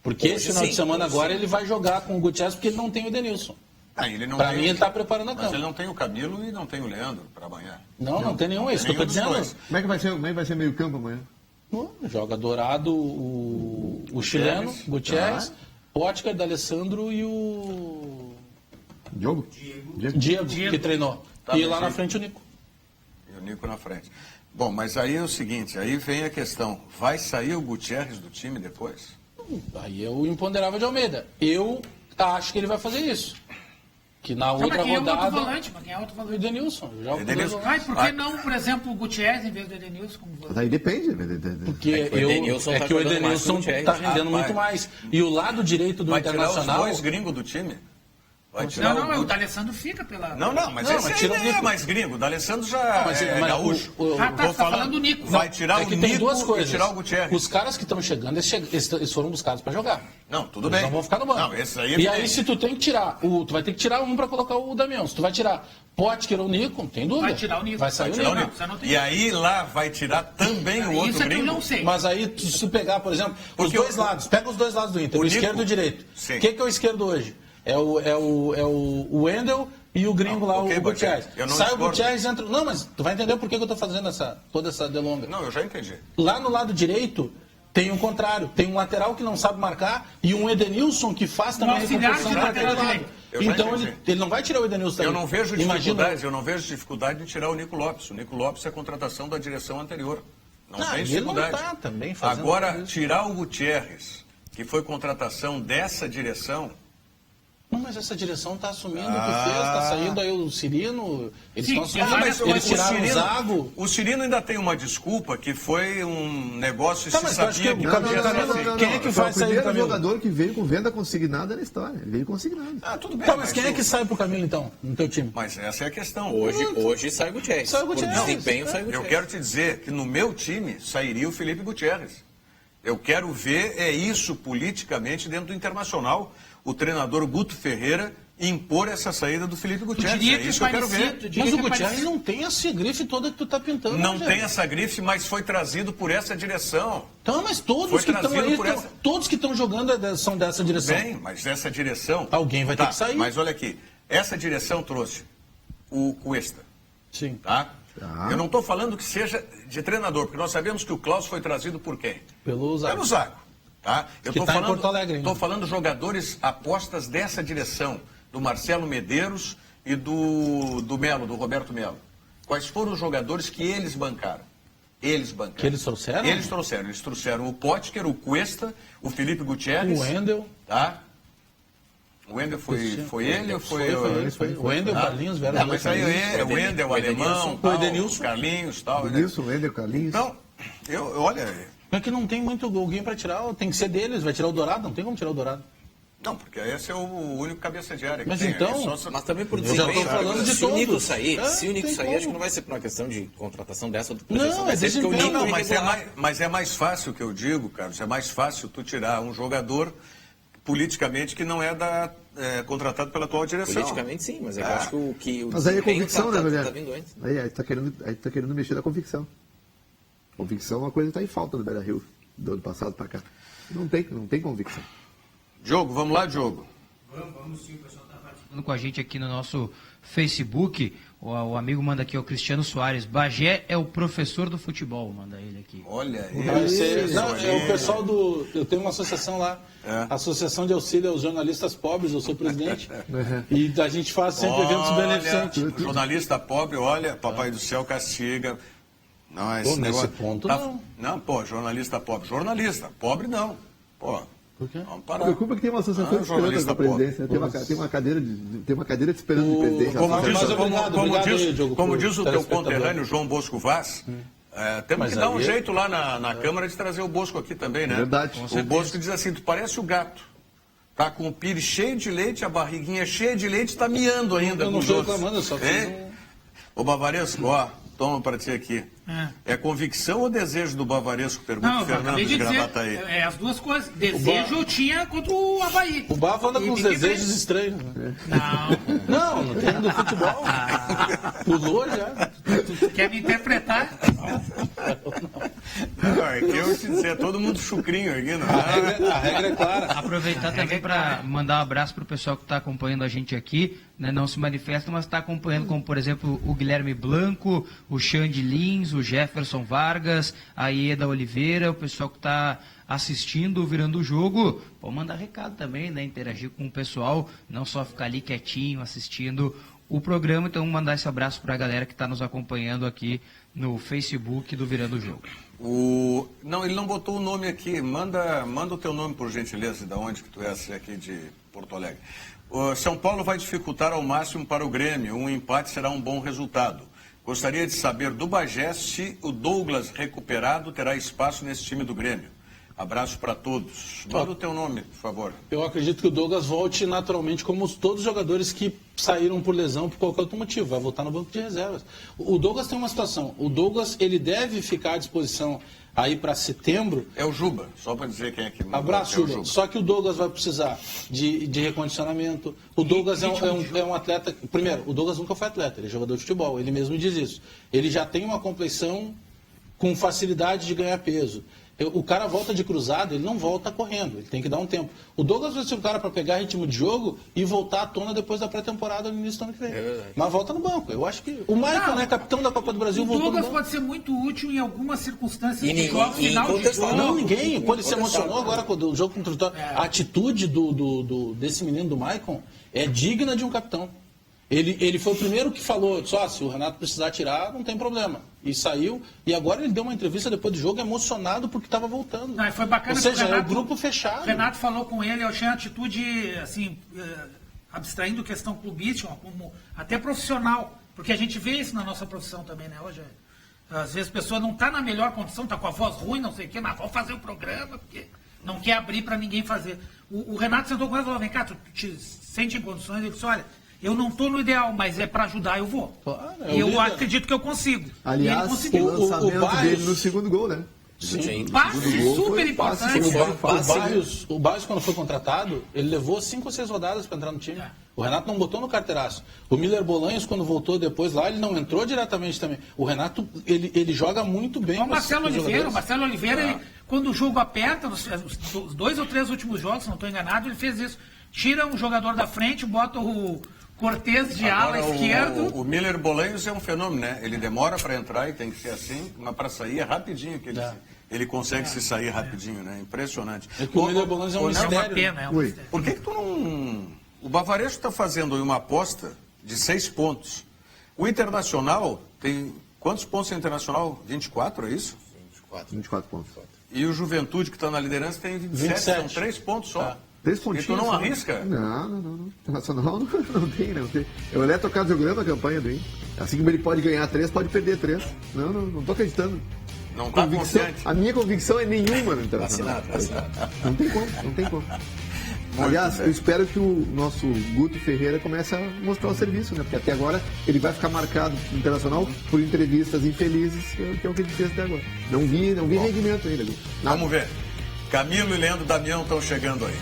[SPEAKER 3] Porque esse final de semana agora ele vai jogar com o Gutierrez porque ele não tem o Edenilson. Para mim ele está preparando a
[SPEAKER 2] Mas ele
[SPEAKER 3] campo.
[SPEAKER 2] não tem o Camilo e não tem o Leandro para amanhã.
[SPEAKER 3] Não tem nenhum, é isso que eu estou
[SPEAKER 2] nenhum dos
[SPEAKER 3] dizendo.
[SPEAKER 2] dois.
[SPEAKER 4] Como é que vai ser meio campo amanhã?
[SPEAKER 3] Joga Dourado, o chileno, Gutierrez, Pótker, D'Alessandro e o
[SPEAKER 4] Diogo?
[SPEAKER 3] Diego. Que treinou.
[SPEAKER 2] Tá,
[SPEAKER 3] E
[SPEAKER 2] mas
[SPEAKER 3] lá na
[SPEAKER 2] aí-
[SPEAKER 3] frente o Nico.
[SPEAKER 2] E o Nico na frente. Bom, mas aí é o seguinte, aí vem a questão. Vai sair o Gutierrez do time depois?
[SPEAKER 3] Aí é o imponderável de Almeida. Eu acho que ele vai fazer isso. Que na outra
[SPEAKER 6] quem é o outro
[SPEAKER 3] rodada...
[SPEAKER 6] volante? Mas quem é o outro
[SPEAKER 3] O
[SPEAKER 6] volante?
[SPEAKER 3] Edenilson. Joga com
[SPEAKER 2] Edenilson.
[SPEAKER 3] dois
[SPEAKER 6] Ai,
[SPEAKER 3] volantes.
[SPEAKER 6] por que não, por exemplo, o Gutierrez em vez do Edenilson como volante?
[SPEAKER 4] Aí depende.
[SPEAKER 3] Porque
[SPEAKER 7] É que o Edenilson tá
[SPEAKER 3] o
[SPEAKER 7] jogando mais que o
[SPEAKER 3] Edenilson
[SPEAKER 7] Gutierrez.
[SPEAKER 3] está rendendo
[SPEAKER 2] Rapaz.
[SPEAKER 3] muito mais. E o lado direito do
[SPEAKER 2] Vai tirar os
[SPEAKER 3] Internacional...
[SPEAKER 2] dois gringos do time? Vai tirar
[SPEAKER 6] Não,
[SPEAKER 2] o
[SPEAKER 6] o D'Alessandro fica pela...
[SPEAKER 2] Não, mas esse aí
[SPEAKER 3] tira o
[SPEAKER 2] nem é
[SPEAKER 3] Nico.
[SPEAKER 2] mais gringo. O D'Alessandro já
[SPEAKER 3] Mas
[SPEAKER 2] é gaúcho.
[SPEAKER 6] Ah, tá,
[SPEAKER 2] Tô
[SPEAKER 6] você tá falando do Nico.
[SPEAKER 2] Vai tirar
[SPEAKER 3] é
[SPEAKER 2] o
[SPEAKER 3] que
[SPEAKER 2] Nico
[SPEAKER 3] tem duas
[SPEAKER 2] e
[SPEAKER 3] coisas.
[SPEAKER 2] tirar o Gutierrez.
[SPEAKER 3] Os caras que estão chegando, eles foram buscados para jogar.
[SPEAKER 2] Não, tudo
[SPEAKER 3] Eles
[SPEAKER 2] bem.
[SPEAKER 3] não vão ficar no banco.
[SPEAKER 2] Não, esse aí é
[SPEAKER 3] e
[SPEAKER 2] evidente.
[SPEAKER 3] aí, se tu tem que tirar, tu vai ter que tirar um para colocar o Damião. Se tu vai tirar Pótker ou Nico, não tem dúvida.
[SPEAKER 6] Vai tirar o Nico.
[SPEAKER 3] Vai sair
[SPEAKER 6] Vai
[SPEAKER 3] o
[SPEAKER 6] tirar
[SPEAKER 3] Nico.
[SPEAKER 6] o Nico. Você não tem
[SPEAKER 2] E aí lá vai tirar também o outro
[SPEAKER 6] Isso é que eu
[SPEAKER 2] gringo?
[SPEAKER 6] não sei.
[SPEAKER 3] Mas aí, se tu pegar, por exemplo,
[SPEAKER 2] Porque
[SPEAKER 3] os dois lados, pega os dois lados do Inter,
[SPEAKER 2] o
[SPEAKER 3] o
[SPEAKER 2] Nico-
[SPEAKER 3] esquerdo e o direito.
[SPEAKER 2] Sim.
[SPEAKER 3] O que é o esquerdo hoje? É o Wendel e o gringo lá,
[SPEAKER 2] ok,
[SPEAKER 3] o Gutierrez.
[SPEAKER 2] eu não
[SPEAKER 3] Sai o
[SPEAKER 2] discordo.
[SPEAKER 3] Gutierrez, entra... Não, mas tu vai entender por que eu estou fazendo toda essa delonga.
[SPEAKER 2] Não, eu já entendi.
[SPEAKER 3] Lá no lado direito, tem o contrário. Tem um lateral que não sabe marcar e um Edenilson que faz também a
[SPEAKER 6] auxiliar
[SPEAKER 3] recomposição
[SPEAKER 6] de
[SPEAKER 3] para aquele
[SPEAKER 6] lateral
[SPEAKER 3] lado.
[SPEAKER 6] direito.
[SPEAKER 2] Eu já
[SPEAKER 3] Então
[SPEAKER 2] entendi.
[SPEAKER 3] ele não vai tirar o Edenilson daí.
[SPEAKER 2] Eu não vejo
[SPEAKER 3] Imagina-
[SPEAKER 2] dificuldade de tirar o Nico Lopes. O Nico Lopes é a contratação da direção anterior. Não
[SPEAKER 3] Ah,
[SPEAKER 2] tem
[SPEAKER 3] ele não
[SPEAKER 2] dificuldade.
[SPEAKER 3] tá também fazendo
[SPEAKER 2] Agora,
[SPEAKER 3] tudo isso.
[SPEAKER 2] tirar o Gutierrez, que foi contratação dessa direção,
[SPEAKER 3] Não, mas essa direção está assumindo o que fez, está saindo aí o Cirino, eles
[SPEAKER 6] Sim,
[SPEAKER 3] estão
[SPEAKER 6] mas
[SPEAKER 3] assumindo, eles tiraram o Zago.
[SPEAKER 2] o Cirino ainda tem uma desculpa que foi um negócio
[SPEAKER 3] Tá,
[SPEAKER 2] se
[SPEAKER 3] mas eu acho
[SPEAKER 2] sabia
[SPEAKER 3] que
[SPEAKER 2] que
[SPEAKER 3] o
[SPEAKER 2] podia
[SPEAKER 3] Camilo-
[SPEAKER 2] ser
[SPEAKER 3] Camilo-
[SPEAKER 2] assim.
[SPEAKER 3] Quem é que
[SPEAKER 4] Foi
[SPEAKER 3] vai
[SPEAKER 4] o
[SPEAKER 3] sair do
[SPEAKER 4] primeiro
[SPEAKER 3] Camilo?
[SPEAKER 4] jogador que veio com venda consignada na história. Ele veio consignado.
[SPEAKER 2] Ah, tudo bem.
[SPEAKER 3] Tá, mas quem é que sai pro Camilo então, no teu time?
[SPEAKER 2] Mas essa é a questão.
[SPEAKER 7] Hoje sai o Gutierrez.
[SPEAKER 3] Sai o Gutierrez.
[SPEAKER 7] Por desempenho sai o
[SPEAKER 2] Eu
[SPEAKER 7] Gutierrez.
[SPEAKER 2] quero te dizer que no meu time sairia o Felipe Gutierrez. Eu quero ver isso politicamente dentro do Internacional. O treinador Guto Ferreira impor essa saída do Felipe Gutierrez.
[SPEAKER 6] diria
[SPEAKER 2] É
[SPEAKER 6] que
[SPEAKER 2] isso que eu quero
[SPEAKER 6] parecido,
[SPEAKER 2] ver.
[SPEAKER 6] diria
[SPEAKER 3] Mas o
[SPEAKER 6] que
[SPEAKER 3] Gutierrez
[SPEAKER 6] parecido.
[SPEAKER 3] não tem essa grife toda que tu tá pintando.
[SPEAKER 2] Não
[SPEAKER 3] Rogério.
[SPEAKER 2] tem essa grife, mas foi trazido por essa direção.
[SPEAKER 3] Então, mas todos
[SPEAKER 2] Foi
[SPEAKER 3] que estão
[SPEAKER 2] trazido
[SPEAKER 3] aí,
[SPEAKER 2] por essa-
[SPEAKER 3] todos que estão jogando são dessa direção.
[SPEAKER 2] Bem, mas essa direção...
[SPEAKER 3] Alguém vai ter que sair.
[SPEAKER 2] Mas olha aqui, essa direção trouxe o Cuesta,
[SPEAKER 3] Sim.
[SPEAKER 2] tá?
[SPEAKER 4] Tá.
[SPEAKER 2] Eu não estou falando que seja de treinador, porque nós sabemos que o Klaus foi trazido por quem?
[SPEAKER 3] Pelo Zago.
[SPEAKER 2] Pelo Zago. Tá? Eu
[SPEAKER 3] Que
[SPEAKER 2] estou
[SPEAKER 3] tá em
[SPEAKER 2] falando,
[SPEAKER 3] Porto Alegre ainda.
[SPEAKER 2] tô falando jogadores apostas dessa direção, do Marcelo Medeiros e do Melo, do Roberto Melo. Quais foram os jogadores que eles bancaram? Eles bancaram.
[SPEAKER 3] Que eles trouxeram?
[SPEAKER 2] Eles trouxeram. Eles trouxeram o Pótker, o Cuesta, o Felipe Gutierrez.
[SPEAKER 3] O Wendel.
[SPEAKER 2] Tá? O Wendel foi ele ou foi...
[SPEAKER 3] Foi. O Wendel, o Carlinhos, Vera.
[SPEAKER 2] Não, mas aí o Wendel, o Alemão,
[SPEAKER 3] o
[SPEAKER 2] tal,
[SPEAKER 3] Edenilson.
[SPEAKER 2] o Carlinhos e tal. né?
[SPEAKER 4] Denilson, Wender, Carlinhos.
[SPEAKER 2] Então, olha...
[SPEAKER 3] É que não tem muito alguém para tirar, tem que ser deles, vai tirar o Dourado, não tem como tirar o Dourado.
[SPEAKER 2] Não, porque esse é o único cabeça de área que
[SPEAKER 3] Mas
[SPEAKER 2] tem.
[SPEAKER 3] então...
[SPEAKER 7] Mas também por
[SPEAKER 3] Eu já tô
[SPEAKER 7] desempenho.
[SPEAKER 3] falando de
[SPEAKER 7] Se o Nico
[SPEAKER 3] todos.
[SPEAKER 7] sair,
[SPEAKER 3] Tem
[SPEAKER 7] acho que
[SPEAKER 3] como.
[SPEAKER 7] não vai ser por uma questão de contratação dessa ou de
[SPEAKER 3] Não,
[SPEAKER 7] vai ser porque o
[SPEAKER 3] desempenho,
[SPEAKER 7] Nico
[SPEAKER 2] Não,
[SPEAKER 7] irregular.
[SPEAKER 2] mas é mais fácil que eu digo, Carlos, é mais fácil tu tirar um jogador politicamente que não é contratado pela atual direção.
[SPEAKER 7] Politicamente sim, mas eu acho que o
[SPEAKER 4] Mas aí é
[SPEAKER 7] desempenho
[SPEAKER 4] convicção, né,
[SPEAKER 7] tá
[SPEAKER 4] Rogério?
[SPEAKER 7] vindo antes.
[SPEAKER 4] Aí tá querendo mexer na convicção. Convicção é uma coisa que está em falta no Beira-Rio, do ano passado para cá. Não tem convicção.
[SPEAKER 2] Diogo, vamos lá, Diogo.
[SPEAKER 5] Vamos sim, o pessoal está participando com a gente aqui no nosso Facebook. O amigo manda aqui, o Cristiano Soares. Bagé é o professor do futebol, manda ele aqui.
[SPEAKER 2] Olha
[SPEAKER 3] É o pessoal do... Eu tenho uma associação lá, Associação de Auxílio aos Jornalistas Pobres, eu sou presidente, e a gente faz sempre eventos beneficentes.
[SPEAKER 2] O jornalista pobre, olha, Papai do Céu castiga. Não, esse
[SPEAKER 3] Pô, nesse
[SPEAKER 2] negócio...
[SPEAKER 3] ponto, não.
[SPEAKER 2] Não, pô, jornalista pobre. Jornalista, pobre não. Pô,
[SPEAKER 3] Por quê?
[SPEAKER 2] vamos
[SPEAKER 4] A
[SPEAKER 2] parar.
[SPEAKER 4] preocupa que tem uma associação esperando
[SPEAKER 2] jornalista
[SPEAKER 4] a presidência. Né? Tem uma cadeira te esperando de presidente.
[SPEAKER 2] Como diz o teu
[SPEAKER 3] telespectador.
[SPEAKER 2] conterrâneo João Bosco Vaz, temos
[SPEAKER 3] Mas
[SPEAKER 2] que dar um
[SPEAKER 3] aí-
[SPEAKER 2] jeito lá na Câmara de trazer o Bosco aqui também, né?
[SPEAKER 4] Verdade.
[SPEAKER 2] O Bosco diz assim, tu parece o gato. Tá com o pires cheio de leite, a barriguinha cheia de leite, tá miando ainda.
[SPEAKER 3] Eu não
[SPEAKER 2] com os
[SPEAKER 3] estou
[SPEAKER 2] outros.
[SPEAKER 3] reclamando, eu só fiz
[SPEAKER 2] Hein? Ô Bavaresco, ó, toma para ti aqui. É convicção ou desejo do Bavaresco? Pergunta
[SPEAKER 6] Não,
[SPEAKER 2] o
[SPEAKER 6] eu
[SPEAKER 2] Fernando
[SPEAKER 6] acabei
[SPEAKER 2] de
[SPEAKER 6] de dizer,
[SPEAKER 2] Gravataí.
[SPEAKER 6] é as duas coisas. Desejo eu tinha contra o Avaí.
[SPEAKER 3] O Bava anda
[SPEAKER 6] E
[SPEAKER 3] com uns
[SPEAKER 6] tem que
[SPEAKER 3] desejos
[SPEAKER 6] ver.
[SPEAKER 3] estranhos. Né?
[SPEAKER 6] Não,
[SPEAKER 3] Não tem do futebol. Pulou já.
[SPEAKER 6] quer me interpretar?
[SPEAKER 2] Não, é que eu te dizer, todo mundo chucrinho aqui, não
[SPEAKER 3] A regra é clara.
[SPEAKER 5] Aproveitar também para mandar um abraço para o pessoal que está acompanhando a gente aqui, né, não se manifesta, mas está acompanhando, como por exemplo o Guilherme Blanco, o Xande Lins, o Jefferson Vargas, a Ieda Oliveira, o pessoal que está assistindo, virando o jogo. Pode mandar recado também, né, interagir com o pessoal, não só ficar ali quietinho assistindo o programa. Então mandar esse abraço para a galera que está nos acompanhando aqui no Facebook do Virando o Jogo.
[SPEAKER 2] Não, ele não botou o nome aqui. Manda o teu nome, por gentileza, de onde que tu és, aqui de Porto Alegre. O São Paulo vai dificultar ao máximo para o Grêmio. Um empate será um bom resultado. Gostaria de saber do Bagé se o Douglas recuperado terá espaço nesse time do Grêmio. Abraço para todos. Manda o teu nome, por favor.
[SPEAKER 3] Eu acredito que o Douglas volte naturalmente, como todos os jogadores que saíram por lesão, por qualquer outro motivo. Vai voltar no banco de reservas. O Douglas tem uma situação. O Douglas, ele deve ficar à disposição aí para setembro.
[SPEAKER 2] É o Juba, só para dizer quem é que...
[SPEAKER 3] Abraço, Juba. Só que o Douglas vai precisar de recondicionamento. O Douglas é um atleta... Primeiro, o Douglas nunca foi atleta, ele é jogador de futebol. Ele mesmo diz isso. Ele já tem uma complexão com facilidade de ganhar peso. O cara volta de cruzado, ele não volta correndo, ele tem que dar um tempo. O Douglas vai ser o cara para pegar ritmo de jogo e voltar à tona depois da pré-temporada no início do ano que vem. Mas volta no banco. Eu acho que o Michael, né, capitão da Copa do Brasil,
[SPEAKER 6] O
[SPEAKER 3] voltou no
[SPEAKER 6] Douglas
[SPEAKER 3] banco.
[SPEAKER 6] pode ser muito útil em algumas circunstâncias
[SPEAKER 7] E
[SPEAKER 6] de jogo, final de
[SPEAKER 7] incontestável.
[SPEAKER 6] jogo.
[SPEAKER 3] Não, ninguém. Quando ele se emocionou agora quando o jogo contra o Vitória, a atitude desse menino do Maicon é digna de um capitão. Ele foi o primeiro que falou, só se o Renato precisar tirar, não tem problema. E saiu, e agora ele deu uma entrevista depois do jogo emocionado porque estava voltando.
[SPEAKER 6] Não, e foi bacana.
[SPEAKER 3] Ou seja,
[SPEAKER 6] que
[SPEAKER 3] é o grupo fechado.
[SPEAKER 6] O Renato falou com ele, eu achei uma atitude, assim, abstraindo questão clubística, como até profissional. Porque a gente vê isso na nossa profissão também, né, Rogério? Às vezes a pessoa não está na melhor condição, está com a voz ruim, não sei o quê, mas vamos fazer o programa, porque não quer abrir para ninguém fazer. O Renato sentou com ele e falou, vem cá, tu te sente em condições? Ele disse, olha, eu não estou no ideal, mas é para ajudar, eu vou.
[SPEAKER 3] Claro,
[SPEAKER 6] E eu acredito que eu consigo.
[SPEAKER 4] Aliás,
[SPEAKER 6] e ele conseguiu.
[SPEAKER 4] o lançamento
[SPEAKER 3] Barrios-
[SPEAKER 4] dele no segundo gol, né?
[SPEAKER 7] Sim.
[SPEAKER 6] Passe
[SPEAKER 4] gol
[SPEAKER 6] super
[SPEAKER 4] foi
[SPEAKER 6] importante.
[SPEAKER 4] passe,
[SPEAKER 3] O Barrios, quando foi contratado, ele levou 5 ou 6 rodadas para entrar no time. O Renato não botou no carteiraço. O Miller Bolanhos, quando voltou depois lá, ele não entrou diretamente também. O Renato, ele joga muito bem.
[SPEAKER 6] O Marcelo Oliveira,
[SPEAKER 3] ele,
[SPEAKER 6] ele, quando o jogo aperta, os 2 ou 3 últimos jogos, se não estou enganado, ele fez isso. Tira um jogador da frente, bota o Cortez de ala esquerdo.
[SPEAKER 2] O Miller Bolanhos é um fenômeno, né? Ele demora para entrar e tem que ser assim, mas para sair é rapidinho que ele consegue se sair rapidinho, né? Impressionante.
[SPEAKER 3] É que o Miller Bolanhos é um
[SPEAKER 6] É uma
[SPEAKER 3] mistério.
[SPEAKER 6] pena, é um mistério.
[SPEAKER 2] Por que tu não... O Bavaresco está fazendo uma aposta de 6 pontos. O Internacional tem... Quantos pontos é o Internacional? 24, é isso?
[SPEAKER 4] 24 pontos.
[SPEAKER 2] E o Juventude, que está na liderança, tem 27. São 3 pontos só.
[SPEAKER 4] 3
[SPEAKER 2] E
[SPEAKER 4] pontinhos.
[SPEAKER 2] tu não
[SPEAKER 4] só.
[SPEAKER 2] arrisca?
[SPEAKER 4] Não. Internacional não tem. É o eletrocardiograma a campanha do Inter. Assim como ele pode ganhar 3, pode perder 3. Não tô acreditando.
[SPEAKER 2] Não está confiante.
[SPEAKER 4] A minha convicção é nenhuma no Internacional.
[SPEAKER 7] Vacinado.
[SPEAKER 4] Não tem como. Aliás, eu espero que o nosso Guto Ferreira comece a mostrar o serviço, né? Porque até agora ele vai ficar marcado no Internacional por entrevistas infelizes, que é o que ele fez até agora. Não vi rendimento ainda, Guto.
[SPEAKER 2] Vamos ver. Camilo e Leandro Damião estão chegando aí.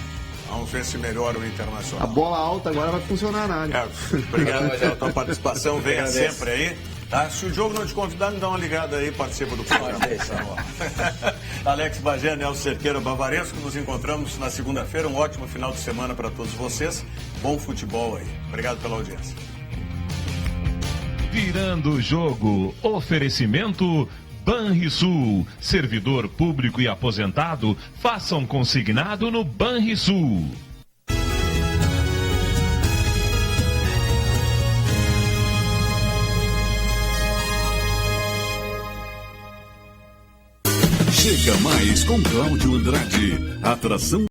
[SPEAKER 2] Vamos ver se melhora o Internacional.
[SPEAKER 4] A bola alta agora vai funcionar na área.
[SPEAKER 2] Obrigado pela tua participação. Venha sempre aí. Tá? Se o jogo não te convidar, me dá uma ligada aí, participa do programa. Alex Bagé, Nelson Cerqueira, Bavaresco, nos encontramos na segunda-feira. Um ótimo final de semana para todos vocês. Bom futebol aí. Obrigado pela audiência.
[SPEAKER 1] Virando o jogo. Oferecimento Banrisul. Servidor público e aposentado, faça um consignado no Banrisul.
[SPEAKER 10] Chega mais com Cláudio Andrade. Atração